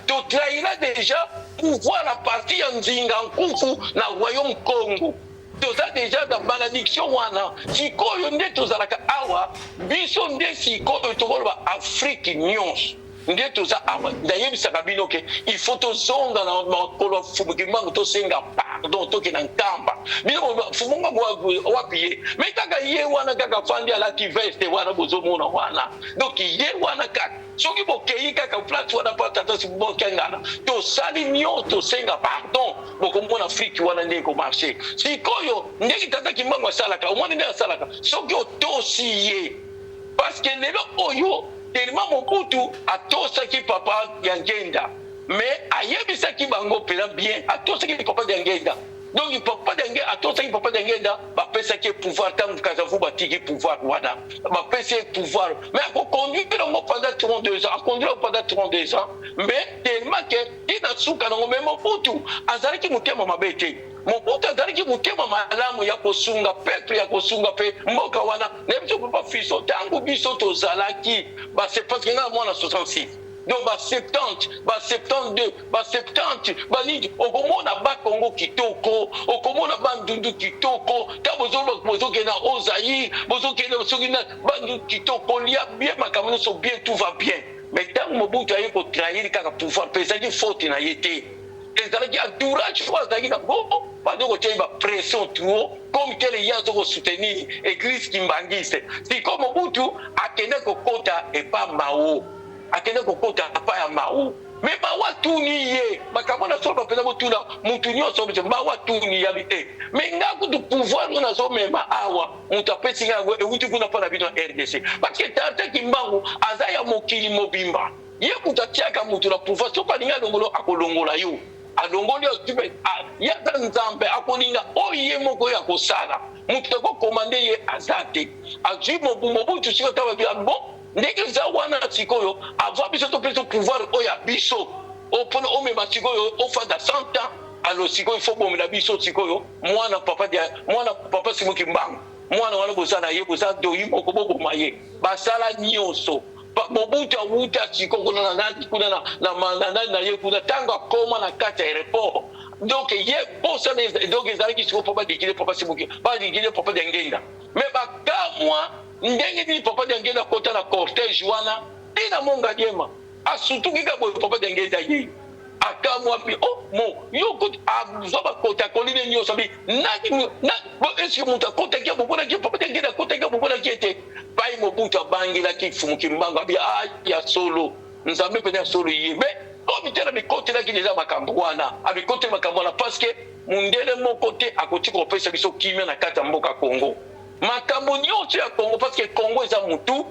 M: Tu trahiras déjà pouvoir la partie en Zingankufu na royaume Congo. Tu as déjà dans malédiction wana. Sikoyo nde tozalaka awa, biso nde sikoyo tokoloba Afrique nyonso. Nde toza awa. Ndayebisaka bino ke il faut tozonga na makolo fumukimango tosenga pardon toke na nkamba. Bino fumunga wapiye. Mais kaka ye wana kaka fandi alaki veste wana bozomona wana. Donc ye wana kaka soki bokei kaka place wana pa tata si bokengana to sali nyo to senga pardon bokomona Afrique wana ndenge ko marché sikoyo ndenge tata kimbango salaka omoni ndenge salaka soki otosi ye parce que lelo oyo tellement Mobutu atosaki papa ya ngenda mais ayebisaki bango pela bien atosaki papa ya ngenda. Donc il peut pas dengue à tout ça il peut pas dengue là ba pesa qui pouvoir tant Kasavubu batigi pouvoir wana ba pesa pouvoir mais on conduire pendant 32 ans conduire pendant 32 ans mais tellement que ina suka na même Mobutu azalaki mutema mabete Mobutu azalaki mutema malamu ya kosunga peuple ya kosunga pe mboka wana nebiso papa Fisson tangu biso tozalaki ba c'est parce que na mwana 66 donc ba 70 ba 72 ba 70 ba nini okomona ba Congo kitoko okomona ba ndundu kitoko ta bozo kena ozayi bozo kena soki na ba ndundu kitoko lia bien makamano so bien tout va bien mais tant Mobutu aye ko trahir kaka pouvoir pesaki faute na yete ezalaki entourage ezalaki na bongo bado ko teba pression trop comme tel yanzo ko soutenir église kimbangiste si comme Mobutu akende ko kota et pas Mao akende kokota apa ya Mao mais Mao tuni ye bakamona so bapeza botuna mutu nyonso bete Mao tuni ya bi mais ngaku du pouvoir na so mema awa mutu apesi ngwe euti kuna pa na bino RDC parce que tata kimbangu azaya mokili mobimba ye kutatiaka mutu na pouvoir so palinga longolo akolongola yo alongoli otupe yaka nzambe akolinga oye moko ya kosala mutu akokomande ye azate azwi mobutu sikoyo tababila bon ndenge eza wana sikoyo ava biso to mpeso pouvoir oyo ya biso opona omema sikoyo ofanda 100 ans alo sikoyo ifo bomela biso sikoyo mwana papa simoki mbangu mwana wana bozala ye boza doyi moko boboma ye basala nyonso mobutu awuta sikoyo kuna na ye kuna ntango akoma na kati ya aéroport donc ye posana donc ezalaki sikoyo mpo badikile papa simoki badikile papa diangenda mais bakamwa ndenge nini papa diangenda akota na cortège wana tina monga diema asutukika boye papa diangenda ye akamwa pi yoko azoba kota koline nyonso bi est-ce que mutu akotaki abobonaki papa diangenda akotaki abobonaki ete pai mobutu abangelaki fumuki mbango abi ya solo nzambe pene ya solo ye mais omitela bikotelaki deja makambo wana abikoteli makambo wana parce que mundele moko te akoti kopesa biso kimia na kati ya mboka Congo makambo nyonso ya Congo parce que Congo eza mutu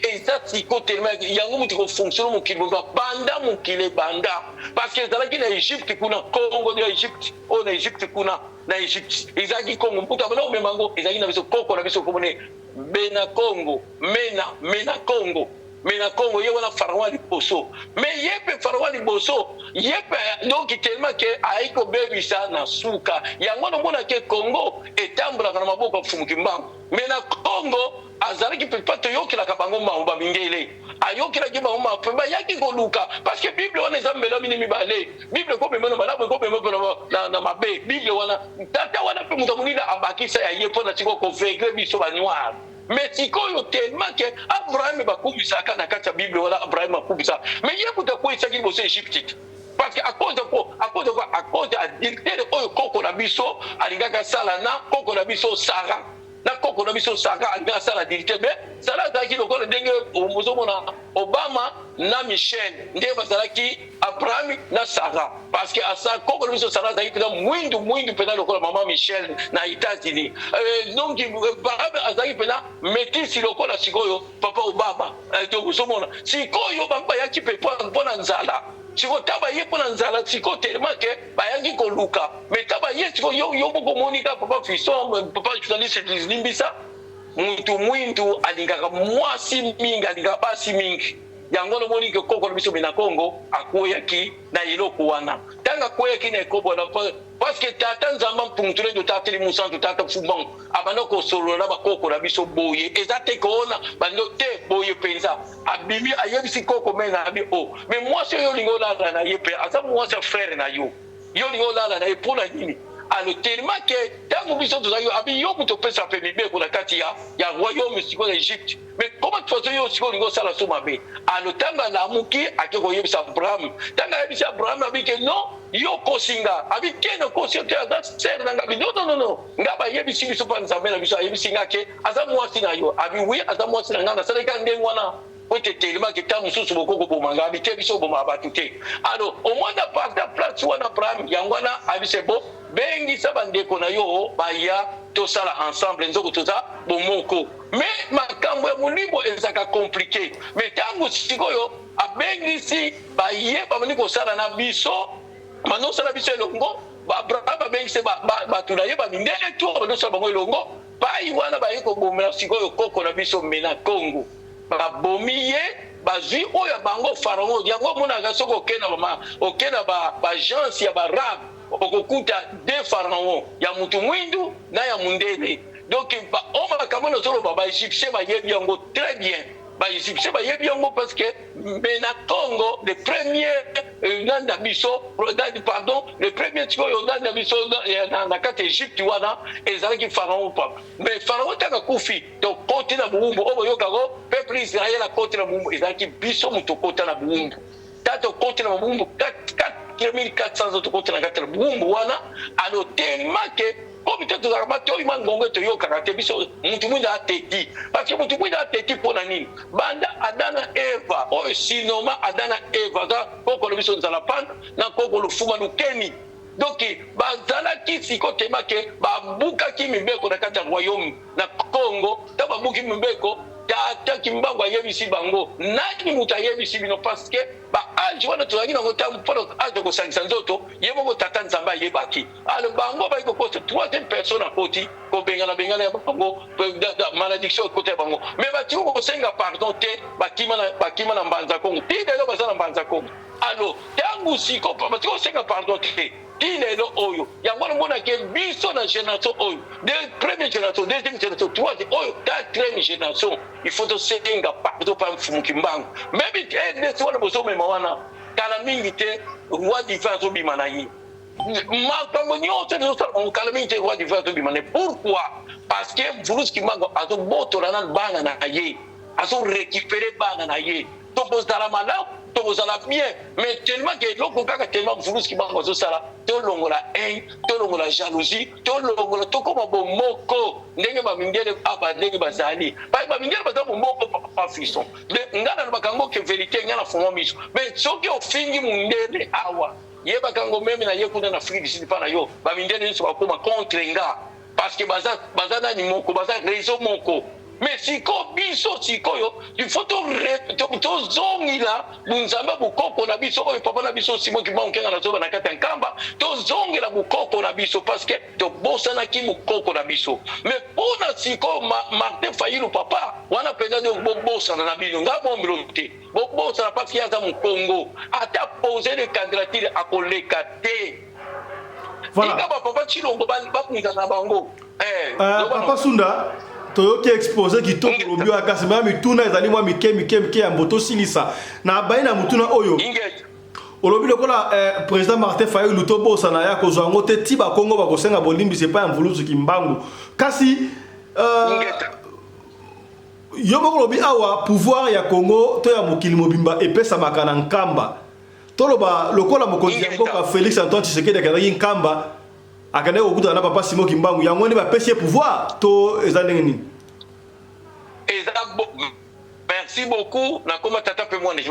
M: eza sikotelema yango mutu kofonctionne mokili banda mokili banda parce que ezalaki na Egypte kuna Congo ya Egypte o na Egypte kuna na Egypte ezalaki Congo mputa bana omemango ezalaki na biso koko na biso komone bena Congo mena Congo mena Congo ye wana pharaon liboso mais yepe pharaon liboso yepe donc tellement que aiko bebisa na suka yango no mona ke Congo etambula na maboko ya fumuki mbangu mena Congo azalaki peut-être yokelaka bango maomba mingele ayokelaki bango mapemba yaki koluka parce que Bible wana eza mbela mini mibale Bible ko bemeno malamu ko bemeno na mabe Bible wana tata wana pe mutu munila abakisa ya yepo na tiko ko vegre biso ba noir mais sikoyo tellement que Abraham bakubisaka na kati ya Bible wala Abraham akubisa mais yekuta ko isaki boso Egypte parce que à cause ya dictateur oyo koko na biso alingaka sala na koko na biso Sarah na koko na biso Sarah alingaka sala dictateur mais Sarah zaki lokola ndenge omozomona Obama na Michel ndenge bazalaki Abraham na Sarah parce que asa koko na biso Sarah zaki pena mwindu pena lokola mama Michel na États-Unis donc Abraham azaki pena métis lokola sikoyo papa Obama donc omozomona sikoyo bamba yaki pe pona nzala siko taba ye pona nzala siko tellement que bayangi koluka mais taba ye siko yo boko monika papa Fiston papa journaliste limbisa muntu mwindu alingaka mwasi mingi alingaka basi mingi yango no moni ke koko biso bina Congo akoyaki na iloko wana tanga koyaki na ekobo na parce que tata nzamba mpuntule do tata limusantu tata fumang abana ko solo na bakoko na biso boye ezate koona bando te boye penza abimi ayebisi koko mena abi mais moi c'est yo lingo la na yepe asa moi c'est frère na yo lingo la na pour la nini alors tellement que tango biso tozayo abi yo muto pesa pe mibe ko na kati ya royaume siko na Egypte mais comment tu fais yo siko lingo sala soma be alors tanga la muki akeko yebisa Abraham tanga yebisa Abraham abi que non yo kosinga abi keno kosite ada ser nanga bi non ngaba yebisi biso pa nzambe na biso yebisi ngake aza mwasi na yo abi oui aza mwasi na ngana sala ka ndenge wana ote tellement que tant mususu bokoko bomanga abi te biso boma batute alors au moins da parta place wana Abraham yangwana abi c'est bon bengi sabandeko na yo baya tosala ensemble nzoko toza bomoko mais makambo ya mulimbo ezaka compliqué mais tango sikoyo abengisi baye bamani kosala na biso mano sala biso elongo Abraham abengisi batuna ye bamindele to banosala bango elongo pai wana baye kobomela sikoyo koko na biso mena Congo babomi ye bazwi oyo bango pharaon yango monaka soko okena ba agence ya barabe okokuta de pharaon ya mutu mwindu na ya mundele donc makambo nazoloba baegyptien bayebi yango très bien baegyptien bayebi yango parce que mena Congo le premier nanda biso pardon le premier tikoyo nanda biso na kati Egypte wana ezalaki pharaon papa mais pharaon taka kufi donc côté na buumbu obo yokako peuple Israël a côté na buumbu ezalaki biso muto kota na buumbu tato côté na buumbu 4400 autres côté na kati na buumbu wana alors tellement que comme tu as remarqué, il m'a dit que tu as caractère, mutu mwinda ateti. Parce que mutu mwinda ateti pour nani. Banda Adana Eva, sinoma Adana Eva, koko le biso nzala pan, na koko le fuma lukeni. Donc bazala ki sikote make babuka ki mibeko na kati ya royaume na Congo, ta babuki mibeko tata kimbango ayebisi bango nani muta ayebisi bino parce que ba age wana tozangi nango ntango mpona age kosalisa nzoto ye moko tata nzambe ayebaki alors bango bayiko kosa troisième personne akoti kobengana ya bango malédiction ekota ya bango mais batiki kosenga pardon te bakima na mbanza kongo ti lelo baza na mbanza kongo alors ntango siko batiki kosenga pardon te ti lelo oyo yango wana monake biso na génération oyo de première génération deuxième génération troisième oyo quatrième génération il faut tosenga pardon pa mfumu kimbangu même ndesi wana bozomema wana kala mingi te roi divin azobima na ye makambo nyonso ezosala kala mingi te roi divin azobima na ye pourquoi parce que mvulusi kimbangu azobotola na bana na ye azorécupéré bana na ye tobozala malamu tobozala bien mais tellement que eloko kaka tellement mvulusi kimbangu azosala tolongola haine tolongola jalousie tolongola tokoma bomoko ndenge bamingele aba ndenge bazali bamingele baza bomoko papa fiston mais ngana na bakango ke vérité ngana fongo miso mais soki ofingi mundele awa yebaka ngo meme na ye kuna na Afrique du Sud pa na yo bamingele nso bakoma contre nga parce que baza nani moko baza réseau moko mais siko biso sikoyo il faut tozongila bunzamba bukoko na biso oyo papa na biso Simon Kimbangu kenga na zoba na kati ya nkamba tozongela bukoko na biso parce que tobosanaki bukoko na biso mais pona siko Martin Fayulu papa wana penza de bobosana na bino nga bombilo te bobosana parce qu'il y a dans mon Congo ata poser le candidature à koleka te voilà papa chilongo bakunza na bango
A: papa Sunda toyoki exposé kitoko lobio akasi ma mituna ezali mwa mike ya mboto silisa na baina mutuna oyo olobi lokola président Martin Fayulu tobosana ya kozwa ngo te tiba Kongo bakosenga bolimbisi pa ya mvuluzu kimbangu kasi yo moko lobi awa pouvoir ya Congo to ya mokili mobimba epesa makana nkamba toloba lokola mokonzi ya mboka Félix Antoine Tshisekedi akazaki nkamba akane okuta na papa Simon Kimbangu yango ne ba pesi pouvoir to ezalenge ni
M: merci beaucoup na koma tata pe mwana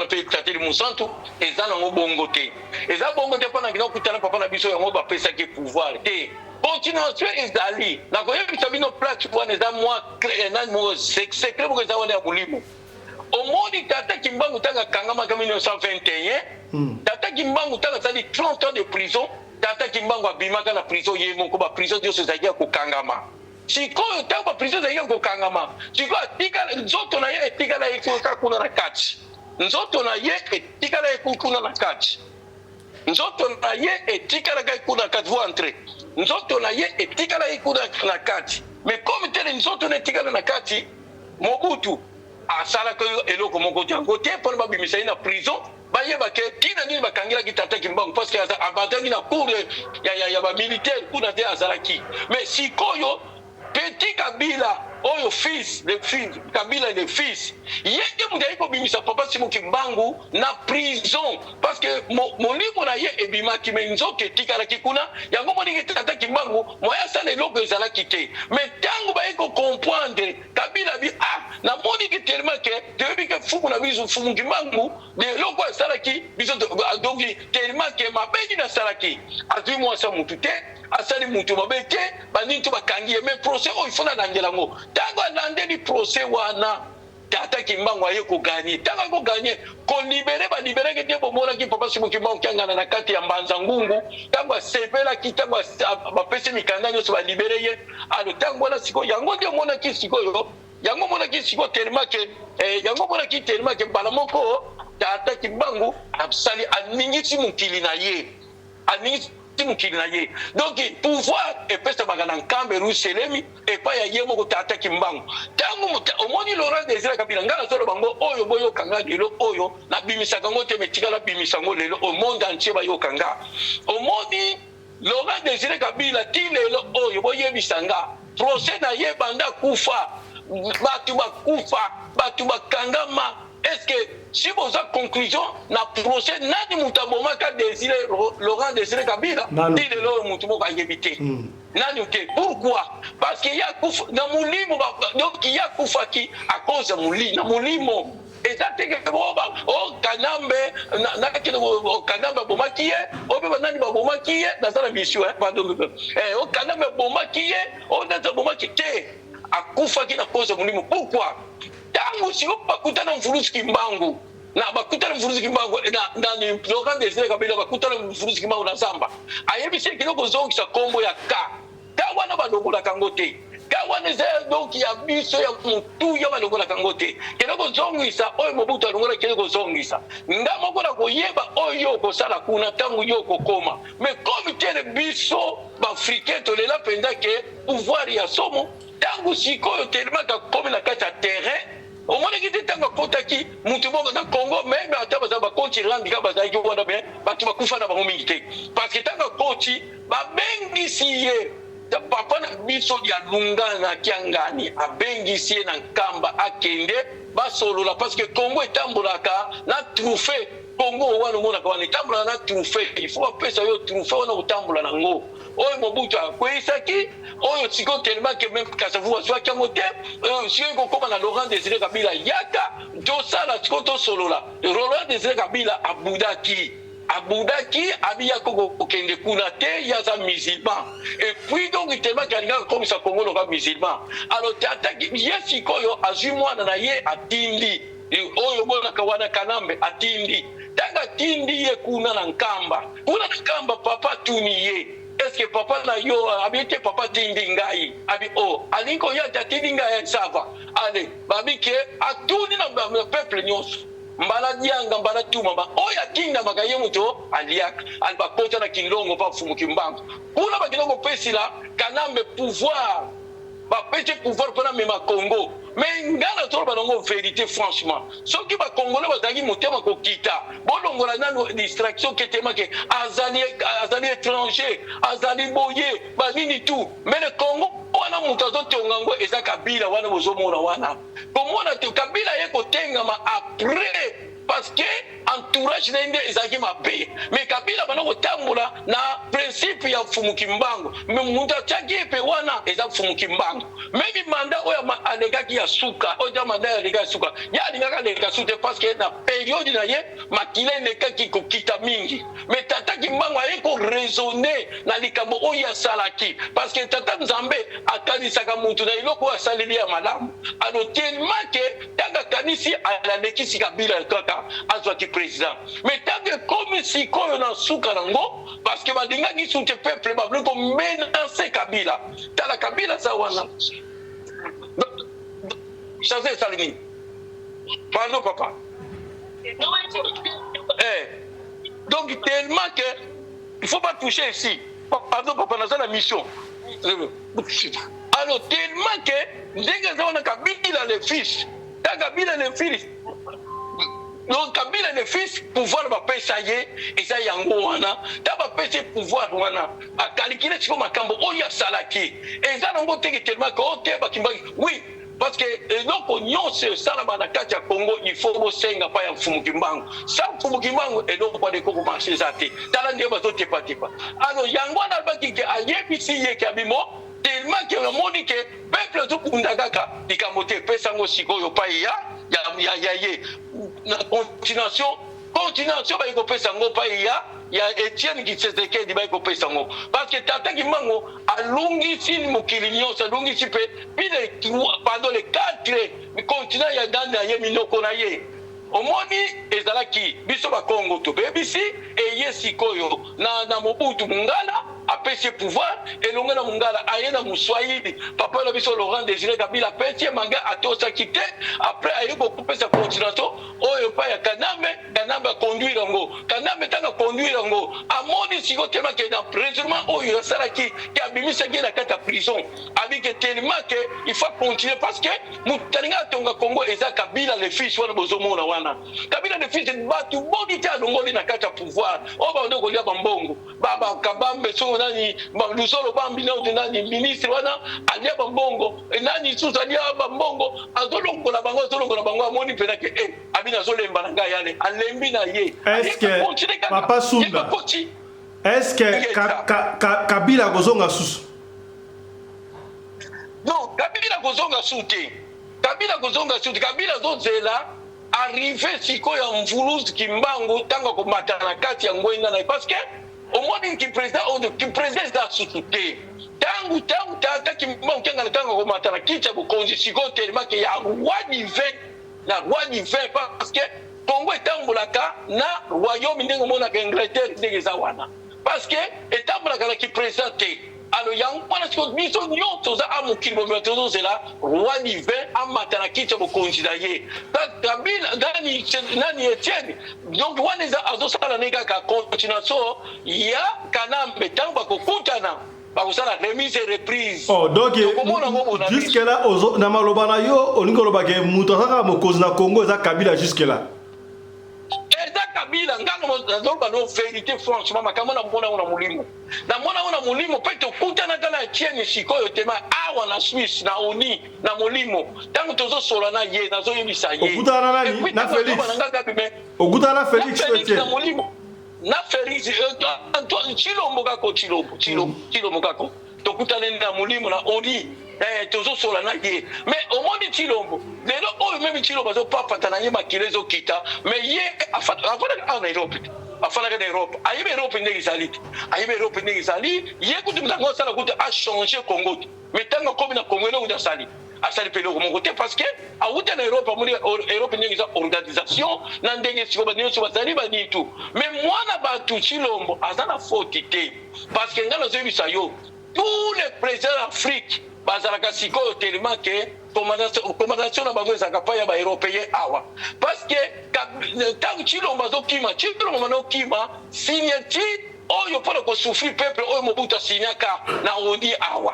M: pe tata li musantu ezana ngo bongo te eza bongo te pana kina okutana papa na biso yango ba pesa ke pouvoir te continuation ezali na koyebisa bino place wana eza moi na mo secret mo eza wana ya bulimo omoni tata Kimbangu tanga kangama ka 1921 tata Kimbangu tanga sali 30 ans de prison tata Kimbangu abimaka na prison ye moko ba prison dio sezaki kokangama sikoyo ta ba prison zaki kokangama sikoyo atikala nzoto na ye etikala ekuka kuna na kati nzoto na ye etikala ekuna na kati nzoto na ye etikala kuna kati vo entrer nzoto na ye etikala ekuna na kati mais comme tel nzoto na etikala na kati Mobutu asala ko eloko moko jango te pona babimisa na prison bayeba ke tina nini bakangila kitata Kimbangu parce que avantage na cour ya ba militaire kuna te azalaki mais sikoyo petit Kabila oyo fils Kabila le fils yeke mudayi ko bimisa papa Simon Kimbangu na prison parce que molimo na ye ebimaki menzoke tikala kikuna yango moni tata Kimbangu moya sala eloko ezalaki te mais tango bayeko comprendre Kabila bi na moni ki tellement que depuis que fumu na biso fumu Kimbangu de eloko esalaki biso adogi tellement que mabedi na salaki azui moi sa mutu te asali mutu mabete baninto bakangi mais procès o ifona nangela ngo tango alandeli procès wana tata Kimbangu aye ko gagner tango ko gagner ko libérer ba libérer ke te bomona ki papa Simon Kimbangu kangana na kati ya mbanza ngungu tango sepela ki tango ba pese mikanda nyo so ba libérer ye alo tango na siko yango ndio mona ki siko yo yango mona ki siko tellement que yango mona ki tellement que bala moko tata Kimbangu absali aningiti mukili na ye aningiti mukili na ye donc pouvoir epesa bagana nkambe ruselemi epa ya ye moko tata Kimbangu tango omoni Laurent Désiré Kabila ngala solo bango oyo boyo kanga lelo oyo na bimisaka ngo te metikala bimisango lelo au monde entier bayo kanga omoni Laurent Désiré Kabila ti lelo oyo boye bisanga procès na ye banda kufa batu bakufa batu bakangama est-ce que si vous avez conclusion na procès nani mutaboma ka Désiré Laurent Désiré Kabila dit de l'eau mutumo ka yebité nani ke pourquoi parce qu'il y a kufa na mulimo donc il y a kufa qui à cause de mulimo na mulimo et ça te que boba o kanambe na kile o kanambe bomakiye o be nani ba bomakiye na sala mission pardon o kanambe bomakiye o na bomakiye akufaki na cause mulimo. Pourquoi? Tango siko bakutana mfulusi kimbangu na bakutana mfulusi kimbangu na ni Laurent Désiré Kabila bakutana mfulusi kimbangu na Zamba ayebisi kiloko zongisa kombo ya ka wana balongola kangote ka wana ze donc ya biso ya mutu ya balongola kangote kiloko zongisa oyo Mobutu alongola kiloko zongisa ndamo kona koyeba oyo ko sala kuna tangu yo kokoma mais comme tele biso ba africain to lela penda ke pouvoir ya somo tangu sikoyo tellement ka comme na kata terrain au moins qui était tanga kotaki mutu bongo na Congo même ataba za ba konti randi ka bazaki wana be batu bakufa na bango mingi te parce que tanga koti ba bengi siye ta papa na biso ya lunga na kiangani abengisi na nkamba akende basolola parce que Congo etambulaka na trophée Congo wana mona kwa ni tambula na trophée il faut pesa yo trophée wana utambula na ngo oyo Mobutu akwesaki oyo siko tellement que même Kasavubu soit kamote siko koma na Laurent Désiré Kabila yaka to sala siko to solola Laurent Désiré Kabila abudaki abiya koko okende kuna te ya za musulman et puis donc tellement kalinga comme ça Congo loka musulman alors tata yesi koyo azui mwana na ye atindi oyo mona kawana kanambe atindi tanga tindi ye kuna na nkamba papa tuniye est-ce que papa na yo habite papa tindi ngai abi alinko ya tindi ngai sava allez babike atuni na peuple nyonso mbala dianga mbala tuma ba oya kinda magaye muto aliak alba kota na kilongo pa fumuki mbango kuna ba kilongo pesila kanambe pouvoir ba pete pouvoir pona mema Congo mais ngana to ba longo vérité franchement soki ba congolais bazaki motema ko kita bolongola nano distraction ketema ke azali étranger azali boye ba nini tout mais le Congo wana mutazo tongango eza Kabila wana bozomona wana komona te Kabila yeko tengama après parce que entourage nende ezaki mabe mais Kabila bana kotambula na principe ya fumuki mbango mais munta tagi pe wana eza fumuki mbango même mandat oya alekaki ya suka oja mandat ya alekaki suka ya alingaka leka sute parce que na période na ye makile nekaki kokita mingi mais tata kimbango ayeko raisonner na likambo oya salaki parce que tata Nzambe akanisaka mutu na iloko asaleli ya malamu alors tellement que tanga kanisi alekisi Kabila kaka azwaki président mais tant que comme si koyo na suka nango parce que badinga ki soute peuple ba bloko menacer Kabila tala Kabila sa wana changer salini pardon papa donc tellement que il faut pas toucher ici pardon papa na la mission alors tellement que ndenge za wana Kabila le fils ta Kabila le fils donc Kabila le fils pouvoir ba pesa ye eza yango wana ta ba pesa pouvoir wana akalikile siko makambo oya salaki eza nango teke tellement ko te ba kimbaki oui parce que donc nyonse salama na kati ya Congo il faut bosenga pa ya mfumuki mbango sa mfumuki mbango et donc pas de koko marché zate tala ndiye ba zote patipa alors yango na baki ke ayebisi ye kabimo tellement que le monde que peuple tout kundagaka dikamote pesa ngo sikoyo pa ya na continuation ba iko pesa ngo pa ya Etienne Tshisekedi ba iko pesa ngo parce que tata kimango alungi sini mukili nyonso alungi sipe bile pendant les 4 continents ya danda ye minoko na ye omoni ezalaki biso ba Congo to bebisi e yesikoyo na Mobutu Mungala apesi pouvoir elonga na Mungala ayena muswahili papa la biso Laurent Désiré Kabila peti manga atosa kite après ayeko kupesa continental oyo pa ya Kanambe conduire ngo Kanambe tanga conduire ngo amoni siko tema ke na président oyo salaki ki abimisa ki na kata prison avec tellement que il faut continuer parce que mutalinga tonga Congo eza Kabila le fils wana bozomona wana Kabila le fils batu bonita ngoli na kata pouvoir o ba ndoko lia bambongo baba kabambe so nani lusolo bambi na nani ministre wana alia bambongo nani susa alia bambongo azolongola bango amoni pena ke abina zolemba na ngai yale alembi na ye
A: est-ce que papa Sunda est-ce que Kabila kozonga susu
M: non Kabila kozonga sute Kabila zozela arrivé siko ya mvuluzi kimbangu tanga komata na kati ya ngwenda na parce que au moins qui président da susute tangu tata kimbangu kenga natanga komata na kicha bukonzi siko tellement que ya roi divin na roi divin parce que Congo etambolaka na royaume ndenge mona ka Angleterre ndenge za wana parce que etambolaka na ki présenter alors yango wana siko biso nyoto za amukili bometozo zela roi divin amata na kicha bukonzi da ye Kabila nani Etienne donc wana za azosala nega ka continuation ya kanambe tangu bakokutana bakosala remise et reprise.
A: Oh donc jusque là na maloba na yo olingo lobake muto kaka mokozi na Congo eza Kabila jusque là.
M: Eza Kabila ngano nazoba no vérité franchement makambo na mona ona mulimo. Na mona ona mulimo peto kutana kana Etienne sikoyo tema awa na Suisse na Oni na mulimo. Tangu tozo sola na ye nazo yebisa ye.
A: Okutana nani na Felix. Okutana na Felix Etienne.
M: Na Felix Chilombo kako Chilombo kako tokutana na mulimo na Oni tozo sola na ye mais au monde Chilombo lelo oyo même Chilombo zo papa tananye makilezo kita mais ye afana en Europe afana en Europe ayibe Europe ndenge izali ye kutumza ngosala kuti a changer Congo mais tanga komi na Congo no ndasali asali pelo ko mongote parce que a wuta na Europe amuli Europe ndenge za organisation na ndenge siko banyo so bazali bani tout mais mwana batu Chilombo azana faute parce que ngalo zo bisa yo tous les présidents d'Afrique bazalaka sikoyo tellement que commandation na bango ezaka pa ya ba européen awa parce que tangu Chilombo azokima Chilombo manokima signature oyo pona ko souffrir peuple oyo Mobutu signaka na odi awa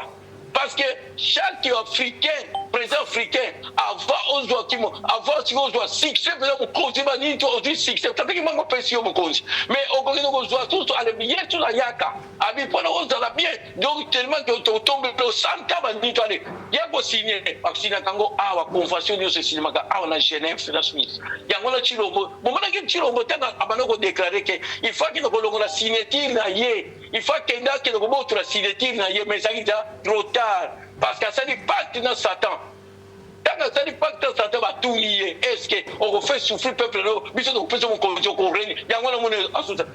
M: parce que chaque africain président africain avant ozwa kimo avant si ozwa succès pela mukonzi bani to ozwi succès tataki mango pesio mukonzi mais okokino kozwa tout ale bien tout la yaka abi pona ozala bien donc tellement que to tombe le santa bani to ale yako signer vaccine kango awa convention de ce cinéma awa na Genève na Suisse yango na Chilombo momana ki Chilombo tanga abanoko déclarer que il faut que ko longola signature na ye il faut que ndake ko botu la signature na ye mais ça qui trop tard parce que ça n'est pas dans Satan. Quand ça n'est pas dans Satan, va tout nier. Est-ce qu'on refait souffrir le peuple? Bisous, on peut se convaincre qu'on règne. Il y a un moment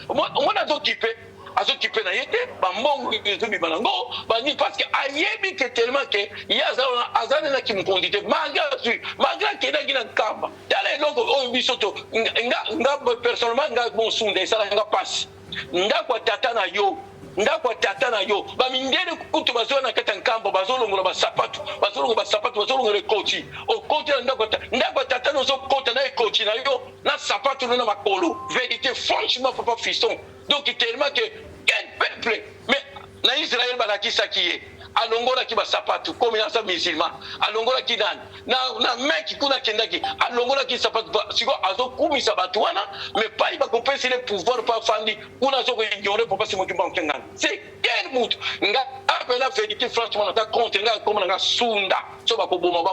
M: on a occupé. Azokipe na yete ba mbongo ezobi banango ba ni parce que ayebi que tellement que il y a azana na kimkondite malgré que na gina kamba dale donc o bisoto nga personnellement nga bon sunde ça nga passe nga kwa tata na yo ndako tata na yo ba mindele kutu bazo na kata nkambo bazolongola ba sapatu bazolongola coach o coach ndako tata no zo kota na coach na yo na sapatu na makolo vérité franchement papa fiston donc tellement que quel peuple mais na Israël balakisa kiye alongola ki ba sapatu comme na sa musulman alongola ki dan na meki kuna kendaki alongola ki sapatu siko azokumisa batu wana mais pas il va compenser les pouvoirs pas fandi kuna zo ko ignorer pour pas se moquer bankengan c'est quel mout nga appelle la vérité franchement na contre nga comme na sunda so ba ko boma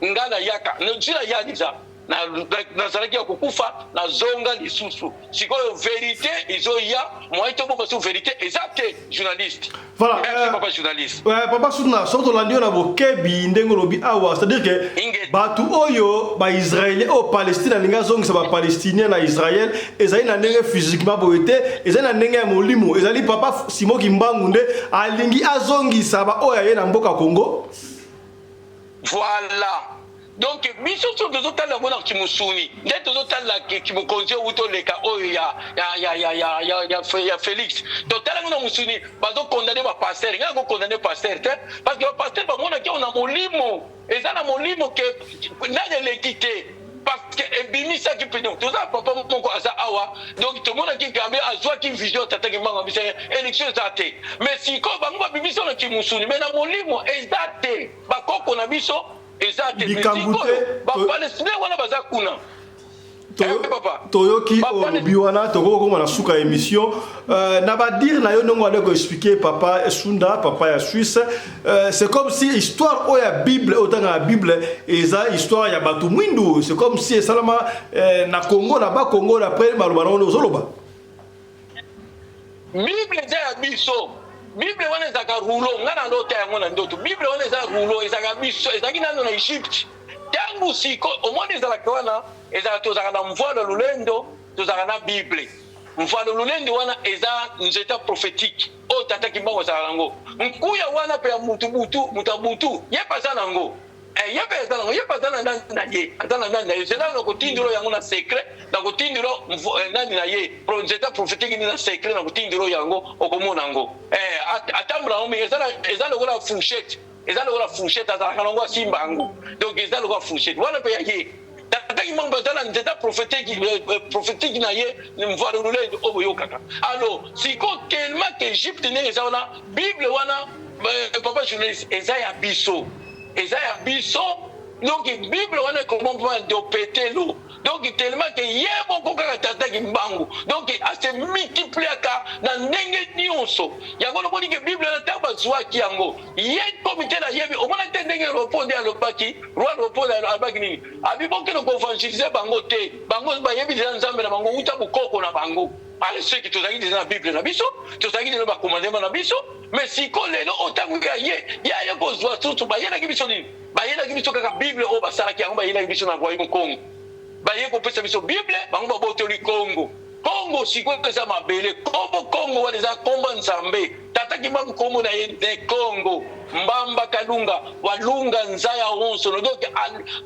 M: nga na yaka no jira yadiza na zalaki ya kukufa na zonga lisusu sikoyo vérité izoya moito bomba sur vérité exacte journaliste
A: voilà
M: papa journaliste
A: ouais papa suna sorto landio na bokebi ndengo lobi awa c'est à dire que batu oyo ba israélien au Palestine linga zonga ba palestinien na Israël ezali na ndenge physiquement boete ezali na ndenge ya molimo ezali papa Simon Kimbangu nde alingi azongisa ba oya ye na mboka Congo
M: voilà. Donc, biso so de zotal la mona kimusuni, net zotal la kimukonje uto leka oyo ya Félix. Total mona musuni, bazo condamner ba pasteur, nga go condamner pasteur te parce que ba pasteur ba mona ki on a molimo, ezana molimo que na de l'équité. Parce que ebimisa ki peno toza papa moko asa awa donc tout le monde qui gambe azwa ki vision tata ki manga bisa élection zate mais si ko bango ba bimisa na kimusuni mais na molimo ezate ba koko na biso ezate ba palestinien wana baza kuna
A: toyoki olobi wana tokokoma na suka émission na badire na yo ndongo aleko expliquer papa Sunda papa ya Suisse c'est comme si histoire oya Bible otanga la Bible eza histoire ya batu mwindu c'est comme si salama na Congo na ba Congo après baloba na ozoloba
M: Bible eza ya biso Bible wana ezaka roulo ngana ndota yango na ndoto Bible wana eza roulo ezaka biso ezaki nano na Egypte tangu siko omoni ezalaka wana ezala tozaka na mvua na lulendo tozaka na Bible mfano lulende wana eza nzeta prophétique o tata kimbango za lango nkuya wana pe mutabutu yepa sana ngo yepa sana ngo yepa sana na ye atana na ye c'est là ko tindiro yango na secret na ko tindiro nani na ye nzeta prophétique ni na secret na ko tindiro yango okomona ngo atambula omi eza lokola fourchette eza lokola fourchette ataka nango simba ngo donc eza lokola fourchette wana pe ye tataki mambo zala nzeta prophétique na ye mvalo lulendo oboyokaka alors siko tellement que Egypte ne eza wana Bible wana papa journaliste eza ya biso donc Bible wana comment pas de péter l'eau donc tellement que yebo kokaka tataki mbangu donc a se multiplier ka na ndenge nyonso yango loboni que Bible na taba zwaki yango ye comité na yebi o mona ndenge repose ya lopaki roi repose ya lopaki nini abiboke no évangéliser bango te bango ba yebi za nzambe na bango uta bukoko na bango ale ceux qui tozaki dans la Bible na biso tozaki dans ba commandement na biso mais siko lelo otangu ya ye ko zwa tutu ba yena kibiso nini ba yena kibiso kaka Bible o basalaki yango ba yena kibiso na royaume Congo baye kopesa biso Bible bango babotoli Congo siko eza mabele Congo wana eza kombo nzambe tataki bango kombo na ye de Congo mbamba kalunga walunga nzaya onso donc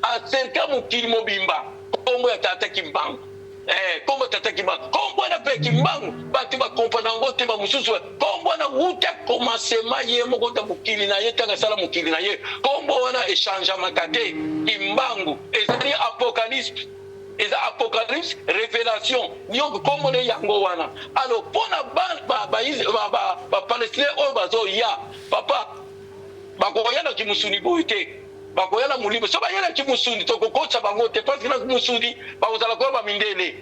M: acerka mokili mobimba kombo ya tataki mbango kombo tataki mbango kombo na pe kimbango batu ba comprendre ngo te ba mususu kombo na uta commencement ye moko ta mokili na ye tanga sala mokili na ye kombo wana échange makate kimbango ezali apocalypse révélation nyongo kombo ne yango wana alors pona ba palestinien o bazo ya papa bakoyana kimusuni boite bakoyana mulibo so bayana kimusuni to kokotsa bango te parce que na musuni bakozala ko ba mindele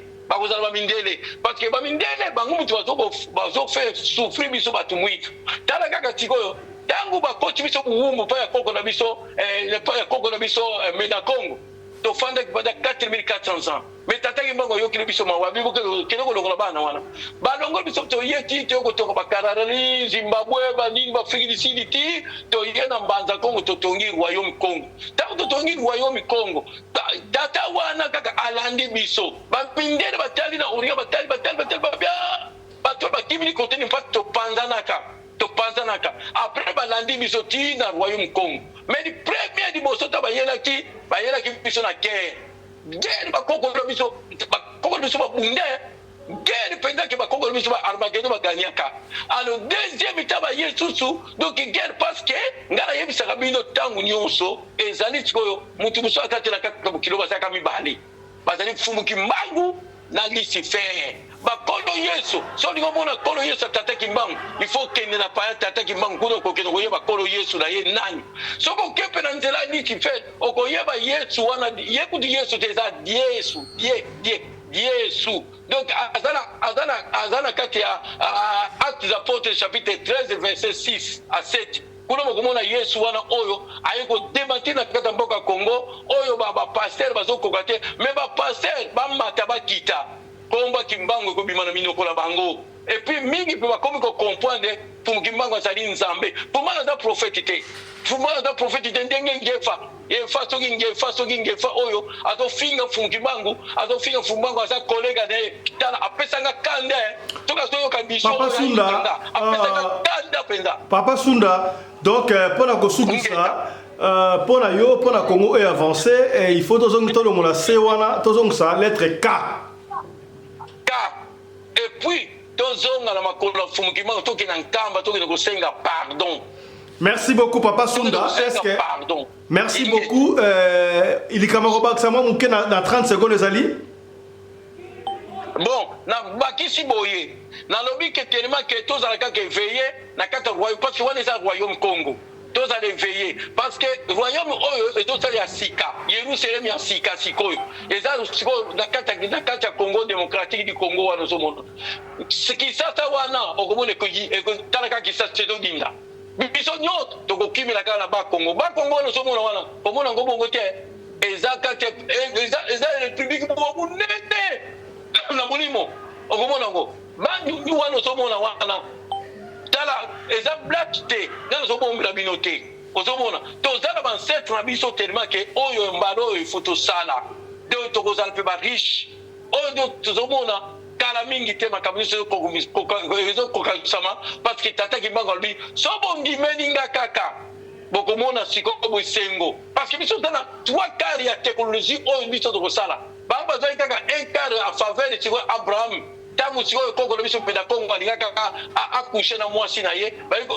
M: parce que ba mindele bango mutu bazo faire souffrir biso batu mwitu tala kaka tikoyo tangu bakoti biso kuwumbu pa ya koko na biso meda Congo to fanda kibada 4400 ans mais tataki mbango yokile biso mawabi keloko longola bana wana balongo biso to yeti to ko to bakararani Zimbabwe banini ba Afrique ti to yena mbanza Congo to tongi royaume Congo tango to tongi royaume Congo tata wana kaka alandi biso bapindele batali na uriya batali babia bato bakimini konteni pas to panzanaka après balandi biso ti na royaume Congo mais le premier diboso ta bayela ki biso na guerre bakoko biso babunde guerre pendant que bakoko biso ba Armageddon baganyaka alors deuxième étape yesusu donc guerre parce que ngala yebisaka bino tangu nyonso ezali tikoyo mutu muso akatela kaka kilo basaka mibali bazali fumuki mbangu na Lucifer bakolo yesu so ni ngomona kolo yesu tataki mbangu il faut que na pa tataki mbangu kuno ko keno yeba kolo yesu na ye nani so ko kepe na nzela ni Lucifer okoyeba yesu wana yekuti yesu teza yesu donc azana kati ya Actes des Apôtres chapitre 13 verset 6 à 7 kuna mokomona yesu wana oyo ayeko démentir na kata mboka Congo oyo ba pasteur bazokoka te mais ba pasteur bamata bakita komba kimbango ko bimana minoko la bango et puis mingi pe bakomi ko comprendre pour kimbango azali nzambe pour mana da prophète ndenge ngefa ngefa oyo azofinga fumkibango aza kolega ne tala apesanga kande toka soyoka biso apesanga kanda penza
A: Papa Sunda donc pour la kosukisa pour la yo pour la Congo est avancé et il faut tozong tolo mona sewana tozong sa lettre K
M: et puis tozonga na makolo fumkibango toki na nkamba toki na kosenga pardon.
A: Merci beaucoup, Papa Sunda. Merci beaucoup. Il est camarade Sama Mouké dans 30 secondes, les alliés.
M: Bon, na bakisi boye. Na lobby que tellement que tous à la carte veillé, na carte royaume parce que on est à royaume Congo. Tous allez veiller parce que royaume oyo et tous allez à Sika. Jérusalem ya Sika sikoyo. Et ça na carte Congo démocratique du Congo wana zo monde. Ce qui ça wana okomone ko talaka ki ça tsedo dinda. biso nyoto tokokimela kala bakongo no somona wana komona ngo bongo te ezaka te eza république bo nete na molimo okomona ngo banyu wana somona wana tala eza black te ngana sobombela bino te ozomona tozala ba ancêtre na biso tellement que oyo mbalo oyo photo sala de tokozala pe ba riche oyo tozomona kala kala mingi te makambo nyonso ezokokalisama parce que tata Kimbangu alobi so bondimeli nga kaka bokomona sikoyo bosengo parce que biso tana 3/4 ya technologie oyo biso tokosala bango bazwaki kaka 1/4 a faveur de sikoyo Abraham ntango sikoyo kongo na biso mpe na kongo alinga kaka akushe na mwasi na ye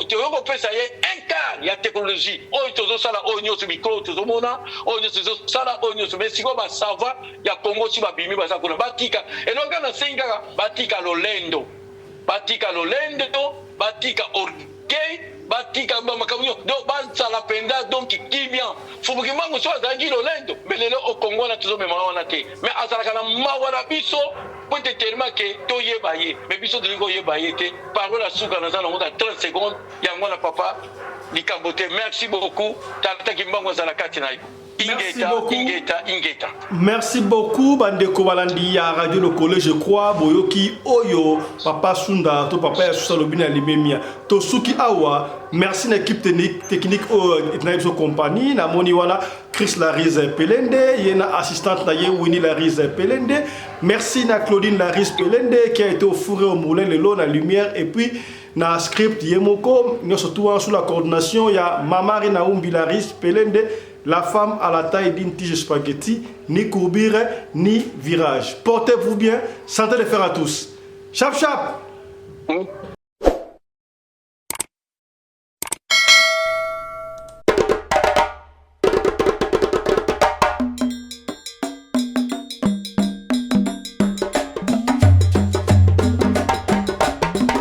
M: toyokopesa ye 1/4 ya technologie oyo tozosala oyo nyonso mikro tozomona oyo nyonso tozosala oyo nyonso mais sikoyo basava ya kongo si babimi baza kuna batika elonga na sengi kaka batika lolendo batika orgueil batika makambo donc basala penda donc kimia Kimbangu so azalaki lolendo mais lelo okongo wana tozomema wana te mais azalaka na mawa na biso po ete tellement ke toyeba ye mais biso tolingi koyeba ye te parole asuka naza nango na 30 secondes yango na papa likambo te merci beaucoup tata Kimbangu azala kati na yo ingeta.
A: Merci beaucoup bandeko balandi ya radio le collège je crois boyoki oyo papa Sunda to papa ya Susa lobina limemia to suki awa merci na équipe technique na so compagnie na moni wana Chris Larize Pelende yena assistante na ye Winnie Larize Pelende merci na Claudine Larize Pelende qui a été au fourré au moulin le long la lumière et puis na script yemoko nous surtout sous la coordination ya Mamari Naumbi Larize Pelende la femme à la taille d'une tige spaghetti, ni courbure, ni virage. Portez-vous bien, santé de fer à tous. Chap chap.